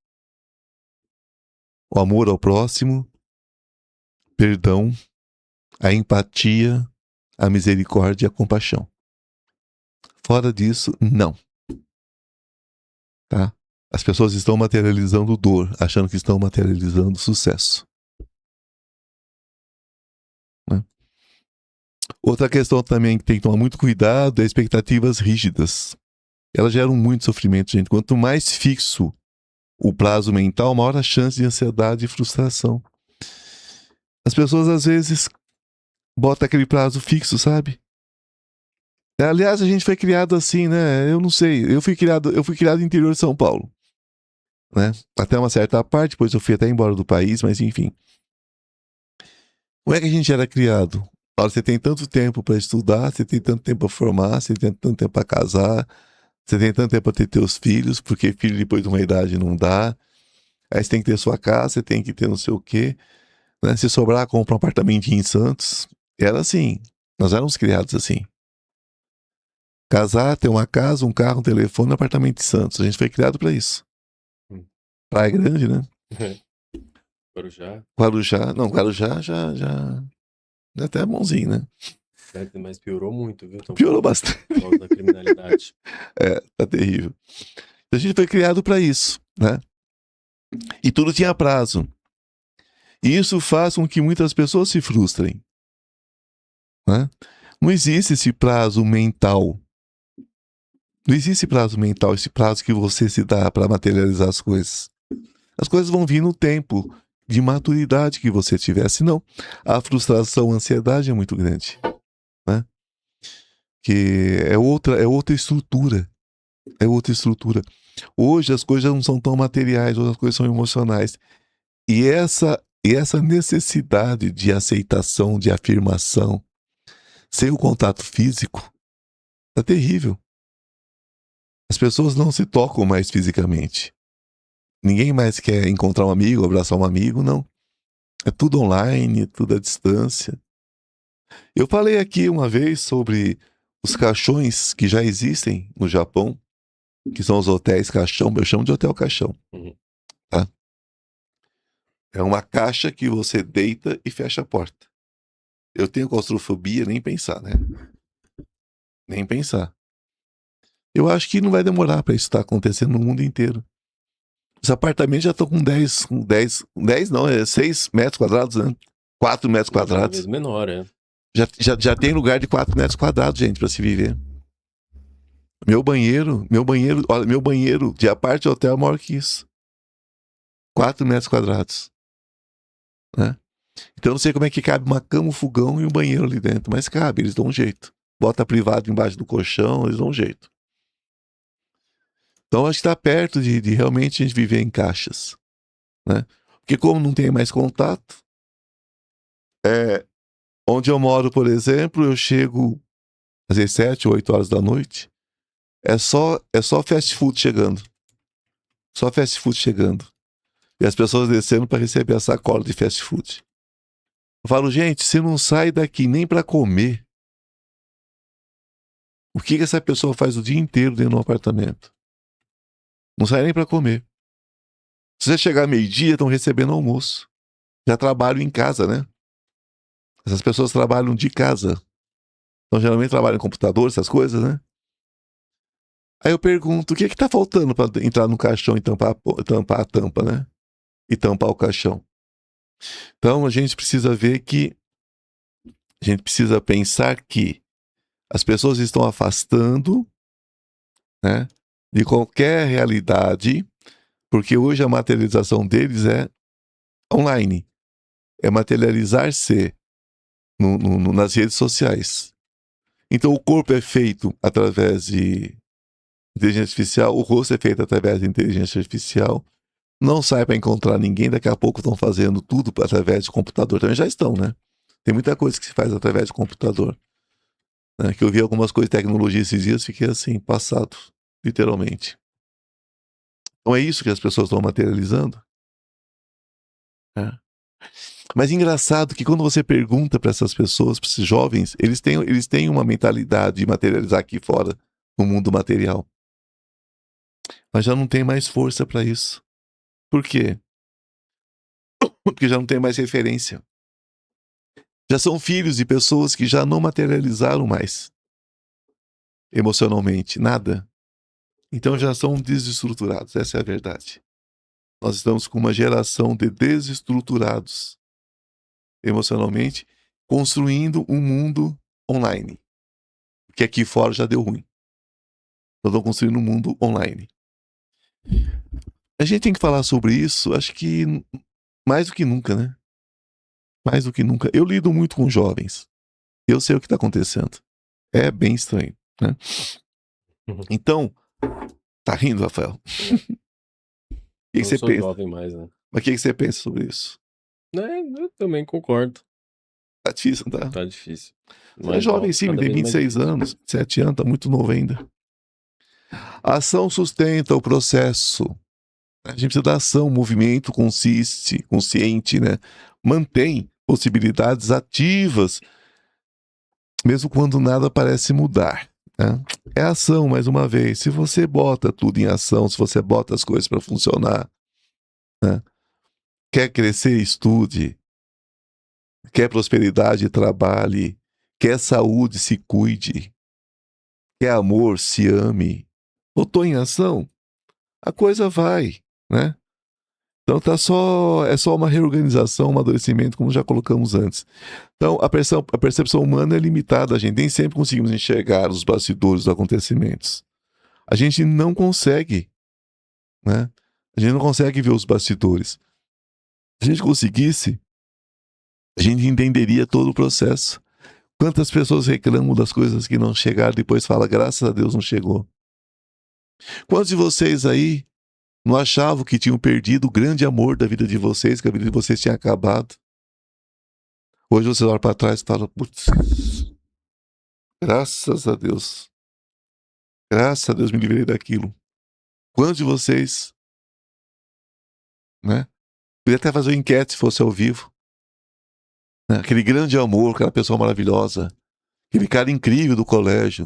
O amor ao próximo, perdão, a empatia, a misericórdia e a compaixão. Fora disso, não. Tá? As pessoas estão materializando dor, achando que estão materializando sucesso. Né? Outra questão também que tem que tomar muito cuidado é expectativas rígidas. Elas geram muito sofrimento, gente. Quanto mais fixo o prazo mental, maior a chance de ansiedade e frustração. As pessoas, às vezes, botam aquele prazo fixo, sabe? Aliás, a gente foi criado assim, né? Eu não sei. Eu fui criado no interior de São Paulo. Né? Até uma certa parte, depois eu fui até embora do país, mas enfim. Como é que a gente era criado? Olha, você tem tanto tempo para estudar, você tem tanto tempo para formar, você tem tanto tempo para casar, você tem tanto tempo para ter teus filhos, porque filho depois de uma idade não dá. Aí você tem que ter sua casa, você tem que ter não sei o quê. Né? Se sobrar, compra um apartamentinho em Santos. Era assim. Nós éramos criados assim. Casar, ter uma casa, um carro, um telefone, um apartamento em Santos. A gente foi criado para isso. Praia Grande, né? Guarujá. Guarujá. Não, Guarujá já é até bonzinho, né? Mas piorou muito, viu? Piorou bastante. Por causa da criminalidade. Tá terrível. A gente foi criado para isso, né? E tudo tinha prazo. E isso faz com que muitas pessoas se frustrem. Né? Não existe esse prazo mental. Não existe prazo mental, esse prazo que você se dá para materializar as coisas. As coisas vão vir no tempo de maturidade que você tiver. Senão, a frustração, a ansiedade é muito grande. Né? Que é outra estrutura. É outra estrutura. Hoje as coisas não são tão materiais, hoje as coisas são emocionais. E essa necessidade de aceitação, de afirmação, sem o contato físico, tá terrível. As pessoas não se tocam mais fisicamente. Ninguém mais quer encontrar um amigo, abraçar um amigo, não. É tudo online, tudo à distância. Eu falei aqui uma vez sobre os caixões que já existem no Japão, que são os hotéis caixão, eu chamo de hotel caixão, Uhum. tá? É uma caixa que você deita e fecha a porta. Eu tenho claustrofobia, nem pensar, né? Nem pensar. Eu acho que não vai demorar para isso estar acontecendo no mundo inteiro. Os apartamentos já estão com 10 não, é 6 metros quadrados, né? 4 metros Cada quadrados. vez menor, é. Já tem lugar de 4 metros quadrados, gente, para se viver. Olha, meu banheiro de apart de hotel é maior que isso. 4 metros quadrados. Né? Então eu não sei como é que cabe uma cama, um fogão e um banheiro ali dentro, mas cabe, eles dão um jeito. Bota privado embaixo do colchão, eles dão um jeito. Então acho que está perto de realmente a gente viver em caixas. Né? Porque como não tem mais contato, onde eu moro, por exemplo, eu chego às vezes 7, 8 horas da noite, é só fast food chegando. Só fast food chegando. E as pessoas descendo para receber a sacola de fast food. Eu falo, gente, você não sai daqui nem para comer. O que essa pessoa faz o dia inteiro dentro do apartamento? Não sai nem para comer. Se você chegar meio-dia, estão recebendo almoço. Já trabalham em casa, né? Essas pessoas trabalham de casa. Então, geralmente trabalham em computador, essas coisas, né? Aí eu pergunto, o que tá faltando para entrar no caixão e tampar a tampa, né? E tampar o caixão. Então, a gente precisa ver que... A gente precisa pensar que as pessoas estão afastando, né, de qualquer realidade, porque hoje a materialização deles é online. É materializar-se nas redes sociais. Então o corpo é feito através de inteligência artificial, o rosto é feito através de inteligência artificial. Não sai para encontrar ninguém, daqui a pouco estão fazendo tudo através de computador. Também já estão, né? Tem muita coisa que se faz através de computador. Né? Que eu vi algumas coisas de tecnologia esses dias, fiquei assim, passado, literalmente. Então é isso que as pessoas estão materializando. É. Mas engraçado que quando você pergunta para essas pessoas, para esses jovens, eles têm uma mentalidade de materializar aqui fora, no mundo material. Mas já não tem mais força para isso. Por quê? Porque já não tem mais referência. Já são filhos de pessoas que já não materializaram mais emocionalmente nada. Então já são desestruturados, essa é a verdade. Nós estamos com uma geração de desestruturados emocionalmente, construindo um mundo online. Que aqui fora já deu ruim. Nós estamos construindo um mundo online. A gente tem que falar sobre isso, acho que mais do que nunca, né? Mais do que nunca. Eu lido muito com jovens. Eu sei o que está acontecendo. É bem estranho, né? Então, tá rindo, Rafael? O que Não você sou pensa? jovem mais, né? Mas o que você pensa sobre isso? Eu também concordo. Tá difícil, não tá? Tá difícil. Você é Mais jovem sim, cada tem vez mais 26 difícil. anos, 7 anos, tá muito novo ainda. A ação sustenta o processo. A gente precisa da ação, o movimento consciente, né? Mantém possibilidades ativas, mesmo quando nada parece mudar. Né? É ação, mais uma vez. Se você bota tudo em ação, se você bota as coisas para funcionar, né? Quer crescer, estude. Quer prosperidade, trabalhe. Quer saúde, se cuide. Quer amor, se ame. Botou em ação, a coisa vai, né? Então é só uma reorganização, um amadurecimento, como já colocamos antes. Então a percepção humana é limitada, a gente nem sempre conseguimos enxergar os bastidores dos acontecimentos. A gente não consegue, né? A gente não consegue ver os bastidores. Se a gente conseguisse, a gente entenderia todo o processo. Quantas pessoas reclamam das coisas que não chegaram, depois fala, graças a Deus não chegou. Quantos de vocês aí não achavam que tinham perdido o grande amor da vida de vocês, que a vida de vocês tinha acabado? Hoje você olha para trás e fala, putz, graças a Deus. Graças a Deus me livrei daquilo. Quantos de vocês, né? Podia até fazer uma enquete se fosse ao vivo. né? Aquele grande amor, aquela pessoa maravilhosa, aquele cara incrível do colégio.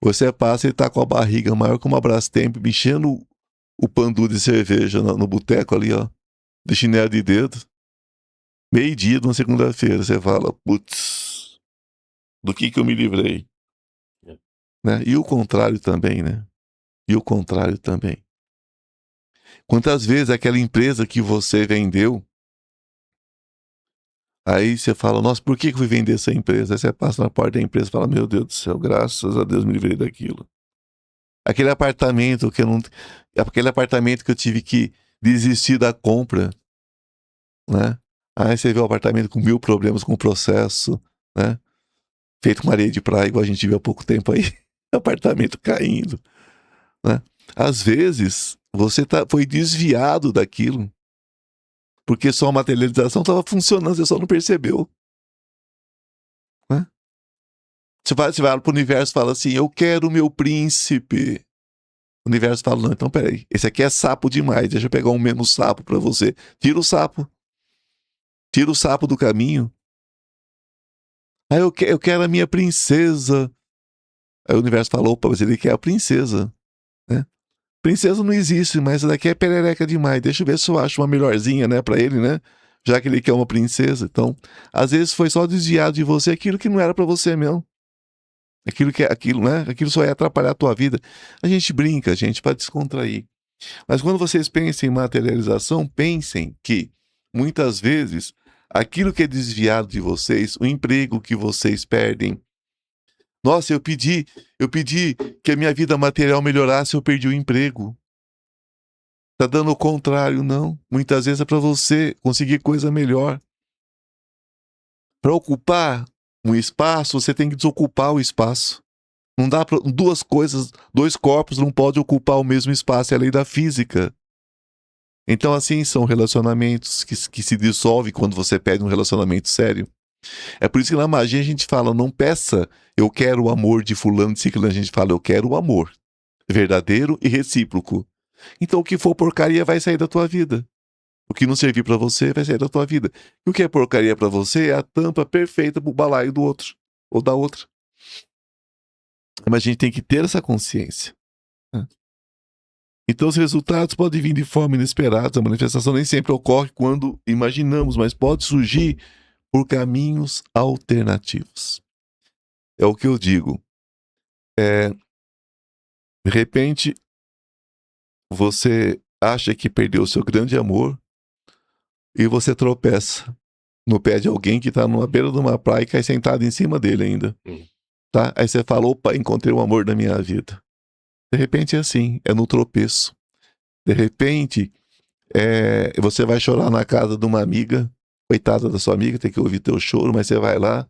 Você passa e tá com a barriga maior que uma Brastemp, enchendo o pandu de cerveja no boteco ali, ó, de chinelo de dedo. Meio-dia de uma segunda-feira, você fala, putz, do que eu me livrei? Né? E o contrário também, né? E o contrário também. Quantas vezes aquela empresa que você vendeu, aí você fala, nossa, por que eu fui vender essa empresa? Aí você passa na porta da empresa e fala, meu Deus do céu, graças a Deus me livrei daquilo. Aquele apartamento que eu não. Aquele apartamento que eu tive que desistir da compra, né? Aí você vê o apartamento com 1000 problemas com o processo, né? Feito com areia de praia, igual a gente viu há pouco tempo aí. Apartamento caindo, né? Às vezes, você foi desviado daquilo, porque sua materialização estava funcionando, você só não percebeu, né? Você vai para o universo e fala assim, eu quero o meu príncipe. O universo fala, não, então peraí, esse aqui é sapo demais, deixa eu pegar um menos sapo para você. Tira o sapo. Tira o sapo do caminho. Aí eu quero a minha princesa. Aí o universo falou, opa, mas ele quer a princesa, né? Princesa não existe, mas essa daqui é perereca demais. Deixa eu ver se eu acho uma melhorzinha, né, pra ele, né? Já que ele quer uma princesa. Então, às vezes foi só desviado de você aquilo que não era pra você mesmo. Aquilo, né? Aquilo só ia atrapalhar a tua vida. A gente brinca, gente, pra descontrair. Mas quando vocês pensam em materialização, pensem que muitas vezes aquilo que é desviado de vocês, o emprego que vocês perdem. Nossa, eu pedi que a minha vida material melhorasse, eu perdi o emprego. Tá dando o contrário, não. Muitas vezes é para você conseguir coisa melhor. Para ocupar um espaço, você tem que desocupar o espaço. Não dá pra, duas coisas, dois corpos não podem ocupar o mesmo espaço, é a lei da física. Então, assim, são relacionamentos que se dissolvem quando você perde um relacionamento sério. É por isso que na magia a gente fala, não peça, eu quero o amor de fulano, de ciclano, a gente fala, eu quero o amor. Verdadeiro e recíproco. Então o que for porcaria vai sair da tua vida. O que não servir pra você vai sair da tua vida. E o que é porcaria pra você é a tampa perfeita pro balaio do outro. Ou da outra. Mas a gente tem que ter essa consciência, né? Então os resultados podem vir de forma inesperada. A manifestação nem sempre ocorre quando imaginamos, mas pode surgir por caminhos alternativos. É o que eu digo. De repente, você acha que perdeu o seu grande amor e você tropeça no pé de alguém que tá numa beira de uma praia e cai sentado em cima dele ainda. Tá? Aí você fala, opa, encontrei o amor da minha vida. De repente é assim, é no tropeço. De repente, você vai chorar na casa de uma amiga, coitada da sua amiga, tem que ouvir teu choro, mas você vai lá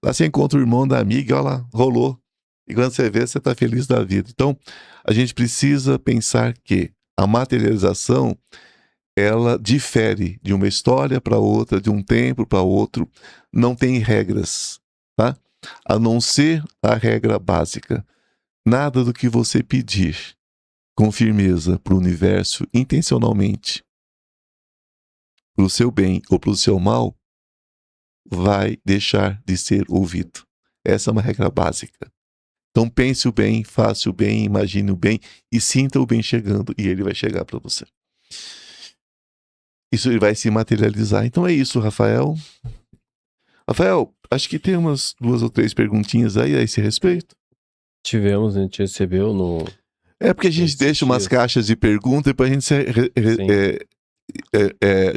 você encontra o irmão da amiga e olha lá, rolou. E quando você vê, você tá feliz da vida. Então, a gente precisa pensar que a materialização, ela difere de uma história para outra, de um tempo para outro, não tem regras, tá? A não ser a regra básica. Nada do que você pedir com firmeza para o universo, intencionalmente, para o seu bem ou para o seu mal, vai deixar de ser ouvido. Essa é uma regra básica. Então pense o bem, faça o bem, imagine o bem e sinta o bem chegando e ele vai chegar para você. Isso ele vai se materializar. Então é isso, Rafael. Rafael, acho que tem umas 2 ou 3 perguntinhas aí a esse respeito. Tivemos, a gente recebeu no. É porque a gente deixa umas caixas de perguntas e depois a gente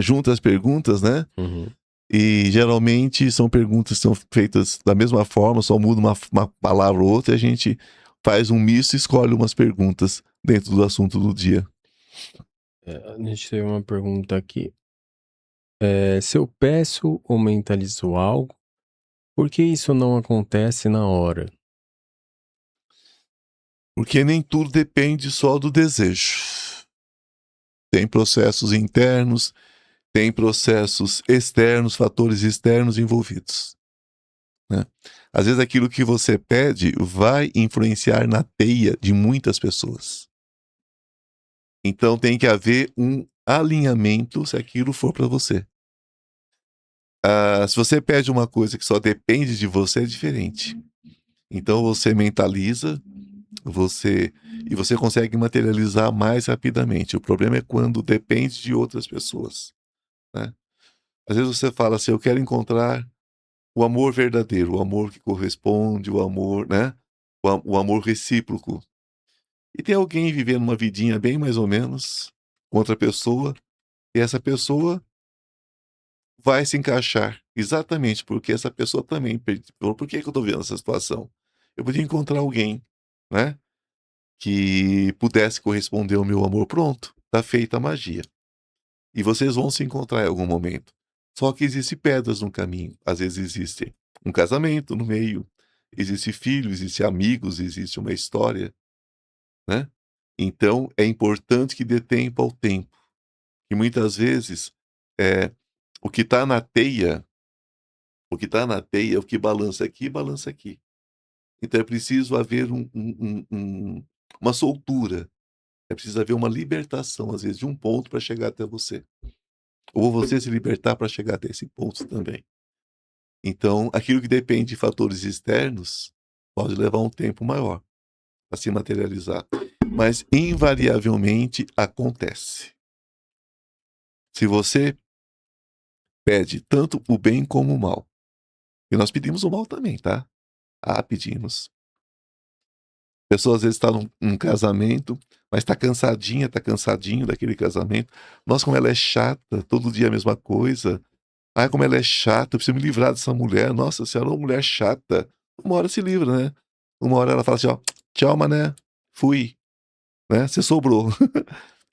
junta as perguntas, né? Uhum. E geralmente são perguntas que são feitas da mesma forma, só muda uma palavra ou outra e a gente faz um misto e escolhe umas perguntas dentro do assunto do dia. A gente teve uma pergunta aqui. Se eu peço ou mentalizo algo, por que isso não acontece na hora? Porque nem tudo depende só do desejo. Tem processos internos, tem processos externos, fatores externos envolvidos, né? Às vezes aquilo que você pede vai influenciar na teia de muitas pessoas. Então tem que haver um alinhamento se aquilo for para você. Se você pede uma coisa que só depende de você, é diferente. Então você mentaliza, e você consegue materializar mais rapidamente. O problema é quando depende de outras pessoas, né? Às vezes você fala assim, eu quero encontrar o amor verdadeiro, o amor que corresponde, o amor, né? O amor recíproco. E tem alguém vivendo uma vidinha bem mais ou menos com outra pessoa, e essa pessoa vai se encaixar exatamente porque essa pessoa também. Por que eu estou vendo essa situação? Eu podia encontrar alguém, né? Que pudesse corresponder ao meu amor. Pronto, tá feita a magia. E vocês vão se encontrar em algum momento. Só que existem pedras no caminho. Às vezes existe um casamento no meio, existe filho, existe amigos, existe uma história, né? Então é importante que dê tempo ao tempo. E muitas vezes é, o que está na teia, é o que balança aqui e balança aqui. Então é preciso haver uma soltura. É preciso haver uma libertação, às vezes, de um ponto para chegar até você. Ou você se libertar para chegar até esse ponto também. Então, aquilo que depende de fatores externos pode levar um tempo maior para se materializar. Mas, invariavelmente, acontece. Se você pede tanto o bem como o mal, e nós pedimos o mal também, tá? Pedimos. A pessoa às vezes está num casamento, mas está cansadinha, está cansadinho daquele casamento. Nossa, como ela é chata, todo dia a mesma coisa. Ai, como ela é chata, eu preciso me livrar dessa mulher. Nossa senhora, uma mulher chata. Uma hora se livra, né? Uma hora ela fala assim, ó, tchau, mané, fui, né? Você sobrou.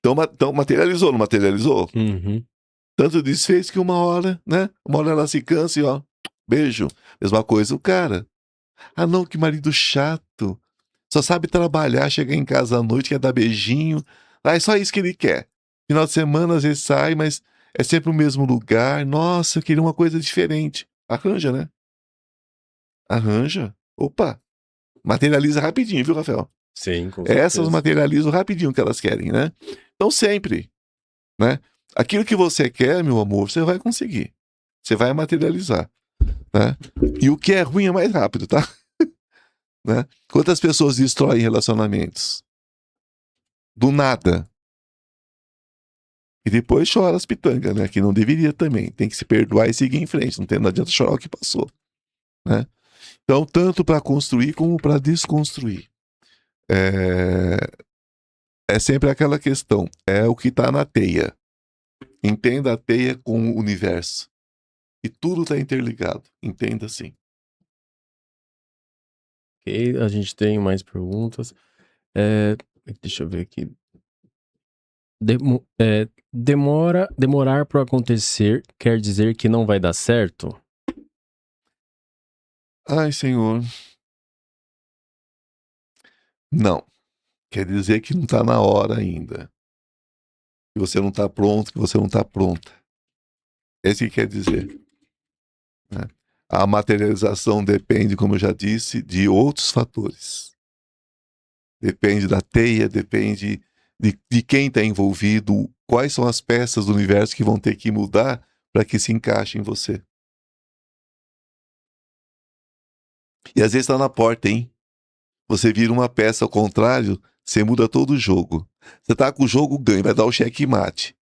Então materializou, não materializou? Uhum. Tanto desfez que uma hora, né? Uma hora ela se cansa e ó, beijo. Mesma coisa o cara. Ah, não, que marido chato. Só sabe trabalhar, chegar em casa à noite, quer dar beijinho. Ah, é só isso que ele quer. Final de semana às vezes sai, mas é sempre o mesmo lugar. Nossa, eu queria uma coisa diferente. Arranja, né? Arranja. Opa, materializa rapidinho, viu, Rafael? Sim, com Essas certeza. materializam rapidinho o que elas querem, né? Então sempre, né? Aquilo que você quer, meu amor, você vai conseguir. Você vai materializar, né? E o que é ruim é mais rápido, tá? Né? Quantas pessoas destroem relacionamentos? Do nada. E depois chora as pitangas, né? Que não deveria também. Tem que se perdoar e seguir em frente. Não adianta chorar o que passou, né? Então, tanto para construir como para desconstruir. É... é sempre aquela questão. É o que está na teia. Entenda a teia com o universo. E tudo está interligado. Entenda assim. Ok, a gente tem mais perguntas. É, deixa eu ver aqui. Demorar para acontecer quer dizer que não vai dar certo? Ai, Senhor. Não. Quer dizer que não está na hora ainda. Que você não está pronto, que você não está pronta. É isso que quer dizer, né? A materialização depende, como eu já disse, de outros fatores. Depende da teia, depende de quem está envolvido, quais são as peças do universo que vão ter que mudar para que se encaixe em você. E às vezes está na porta, hein? Você vira uma peça ao contrário, você muda todo o jogo. Você tá com o jogo ganho, vai dar o checkmate.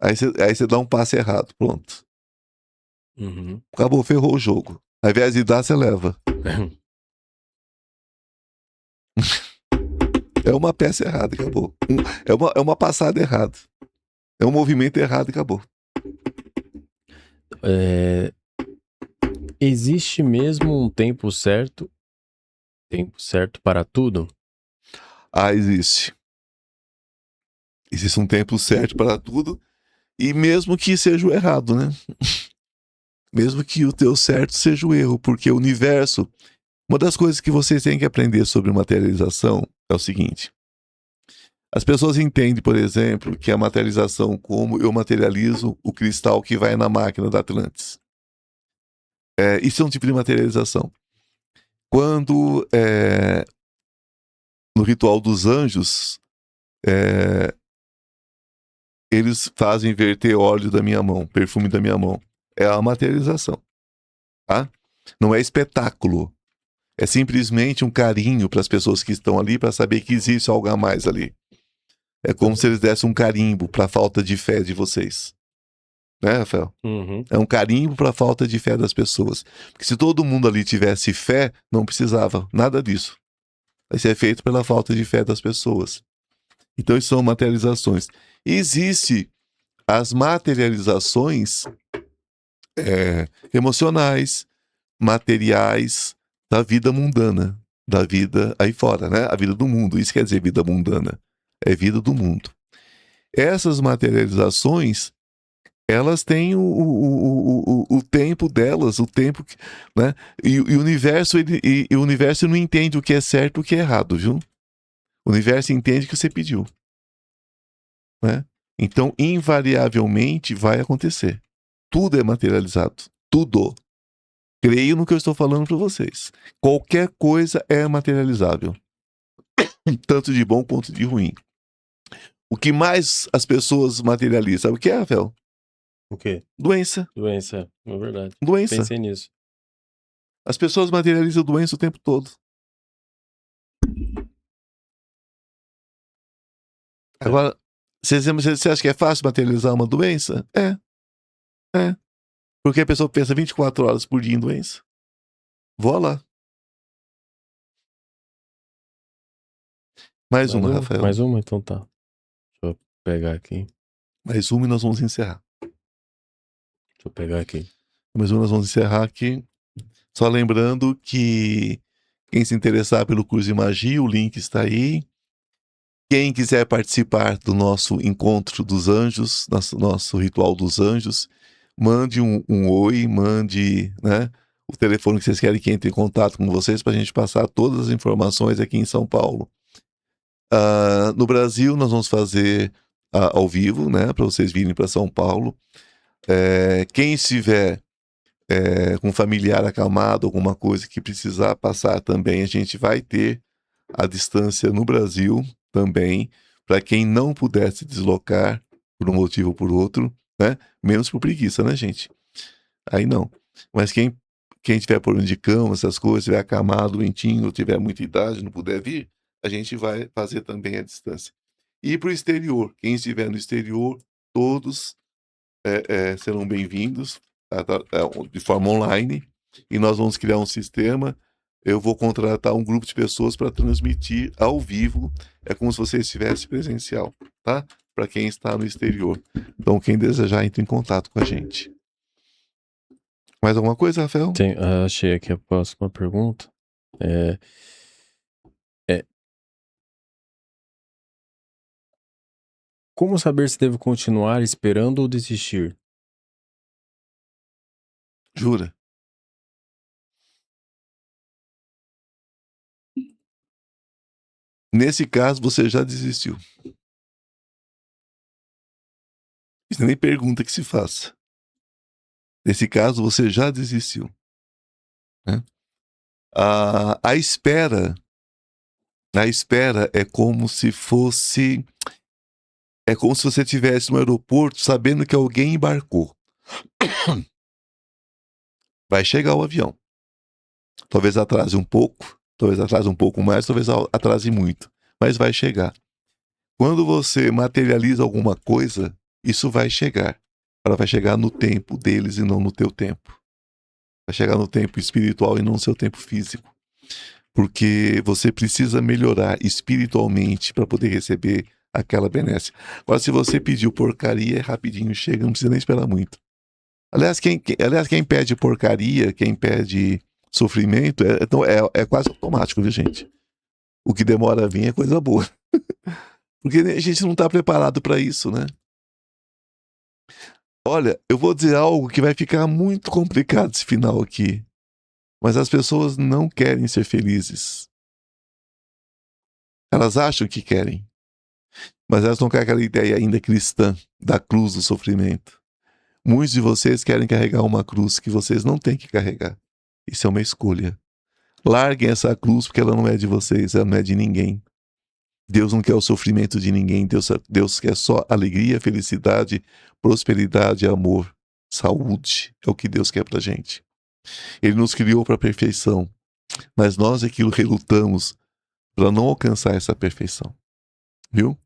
Aí você dá um passe errado, pronto. Uhum. Acabou, ferrou o jogo. Ao invés de dar, você leva. É uma peça errada, acabou. É uma passada errada. É um movimento errado e acabou. Existe mesmo um tempo certo para tudo? Existe. Existe um tempo certo para tudo. E mesmo que seja o errado, né? Mesmo que o teu certo seja o erro, porque o universo. Uma das coisas que vocês têm que aprender sobre materialização é o seguinte: as pessoas entendem, por exemplo, que a materialização, como eu materializo o cristal que vai na máquina da Atlantis. Isso é um tipo de materialização. Quando, no ritual dos anjos, eles fazem verter óleo da minha mão, perfume da minha mão. é a materialização, tá? Não é espetáculo. É simplesmente um carinho para as pessoas que estão ali, para saber que existe algo a mais ali. É como se eles dessem um carimbo para a falta de fé de vocês. Né, Rafael? Uhum. É um carimbo para a falta de fé das pessoas. Porque se todo mundo ali tivesse fé, não precisava nada disso. Vai ser feito pela falta de fé das pessoas. Então, isso são materializações. Existem as materializações emocionais, materiais da vida mundana, da vida aí fora, né? A vida do mundo. Isso quer dizer vida mundana. É vida do mundo. Essas materializações, elas têm o tempo delas, o tempo que, né? E o universo, o universo não entende o que é certo e o que é errado, viu? O universo entende o que você pediu, né? Então, invariavelmente vai acontecer. Tudo é materializado. Tudo. Creio no que eu estou falando para vocês. Qualquer coisa é materializável. Tanto de bom quanto de ruim. O que mais as pessoas materializam, sabe o que é, Rafael? O quê? Doença. Doença, é verdade. Doença. Pensei nisso. As pessoas materializam doença o tempo todo. Agora, você acha que é fácil materializar uma doença? É. Porque a pessoa pensa 24 horas por dia em doença. Vou lá. Mais uma, Rafael. Mais uma? Então tá. Deixa eu pegar aqui. Mais uma e nós vamos encerrar. Deixa eu pegar aqui. Mais uma nós vamos encerrar aqui. Só lembrando que quem se interessar pelo curso de magia, o link está aí. Quem quiser participar do nosso encontro dos anjos, nosso ritual dos anjos, mande um oi, mande, né, o telefone que vocês querem que entre em contato com vocês para a gente passar todas as informações aqui em São Paulo. No Brasil, nós vamos fazer ao vivo, né, para vocês virem para São Paulo. Quem estiver com familiar acamado, alguma coisa que precisar passar também, a gente vai ter a distância no Brasil também, para quem não puder se deslocar por um motivo ou por outro, né? Menos por preguiça, né, gente? Aí não. Mas quem tiver por onde de cama, essas coisas, tiver acamado, doentinho, ou tiver muita idade, não puder vir, a gente vai fazer também a distância. E para o exterior, quem estiver no exterior, todos serão bem-vindos de forma online, e nós vamos criar um sistema. Eu vou contratar um grupo de pessoas para transmitir ao vivo. É como se você estivesse presencial, tá? Para quem está no exterior. Então, quem desejar, entre em contato com a gente. Mais alguma coisa, Rafael? Achei aqui a próxima pergunta. Como saber se devo continuar esperando ou desistir? Jura? Nesse caso, você já desistiu. Isso nem pergunta que se faça. Nesse caso, você já desistiu. Né? A espera é como se fosse... É como se você estivesse no aeroporto sabendo que alguém embarcou. Vai chegar o avião. Talvez atrase um pouco, talvez atrase um pouco mais, talvez atrase muito. Mas vai chegar. Quando você materializa alguma coisa, isso vai chegar. Ela vai chegar no tempo deles e não no teu tempo. Vai chegar no tempo espiritual e não no seu tempo físico. Porque você precisa melhorar espiritualmente para poder receber aquela benesse. Agora, se você pediu porcaria, rapidinho chega, não precisa nem esperar muito. Aliás, quem pede porcaria, quem pede sofrimento, é quase automático, viu, gente? O que demora a vir é coisa boa. Porque a gente não está preparado para isso, né? Olha, eu vou dizer algo que vai ficar muito complicado esse final aqui. Mas as pessoas não querem ser felizes. Elas acham que querem. Mas elas não querem aquela ideia ainda cristã da cruz do sofrimento. Muitos de vocês querem carregar uma cruz que vocês não têm que carregar. Isso é uma escolha. Larguem essa cruz porque ela não é de vocês, ela não é de ninguém. Deus não quer o sofrimento de ninguém. Deus quer só alegria, felicidade, prosperidade e amor. saúde. É o que Deus quer pra gente. Ele nos criou para a perfeição, mas nós é que relutamos para não alcançar essa perfeição. Viu?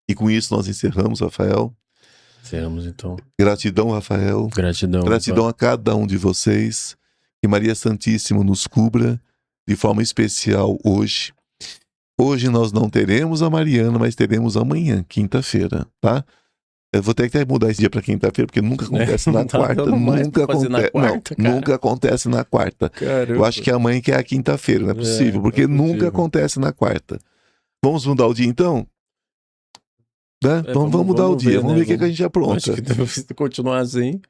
E com isso nós encerramos, Rafael. Encerramos então. Gratidão, Rafael. Gratidão. Gratidão a cada um de vocês. Que Maria Santíssima nos cubra de forma especial hoje. Hoje nós não teremos a Mariana, mas teremos amanhã, quinta-feira, tá? Eu vou ter que mudar esse dia para quinta-feira, porque nunca acontece na quarta. Nunca acontece. Nunca acontece na quarta. Caramba. Eu acho que amanhã que é a quinta-feira, não é possível, porque nunca acontece na quarta. Vamos mudar o dia então? Né? Vamos mudar o dia, vamos ver o que a gente apronta. Acho que se continuar assim.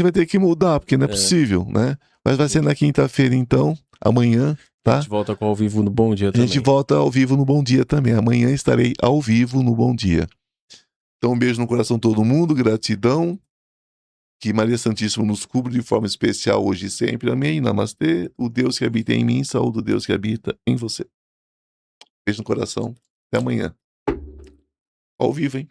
Vai ter que mudar, porque não é possível, né? Mas vai ser na quinta-feira então, amanhã, tá? A gente volta com ao vivo no Bom Dia também. A gente volta ao vivo no Bom Dia também. Amanhã estarei ao vivo no Bom Dia. Então, um beijo no coração de todo mundo, gratidão. Que Maria Santíssima nos cubra de forma especial hoje e sempre. Amém. Namastê. O Deus que habita em mim, saúde o Deus que habita em você. Beijo no coração. Até amanhã. Ao vivo, hein?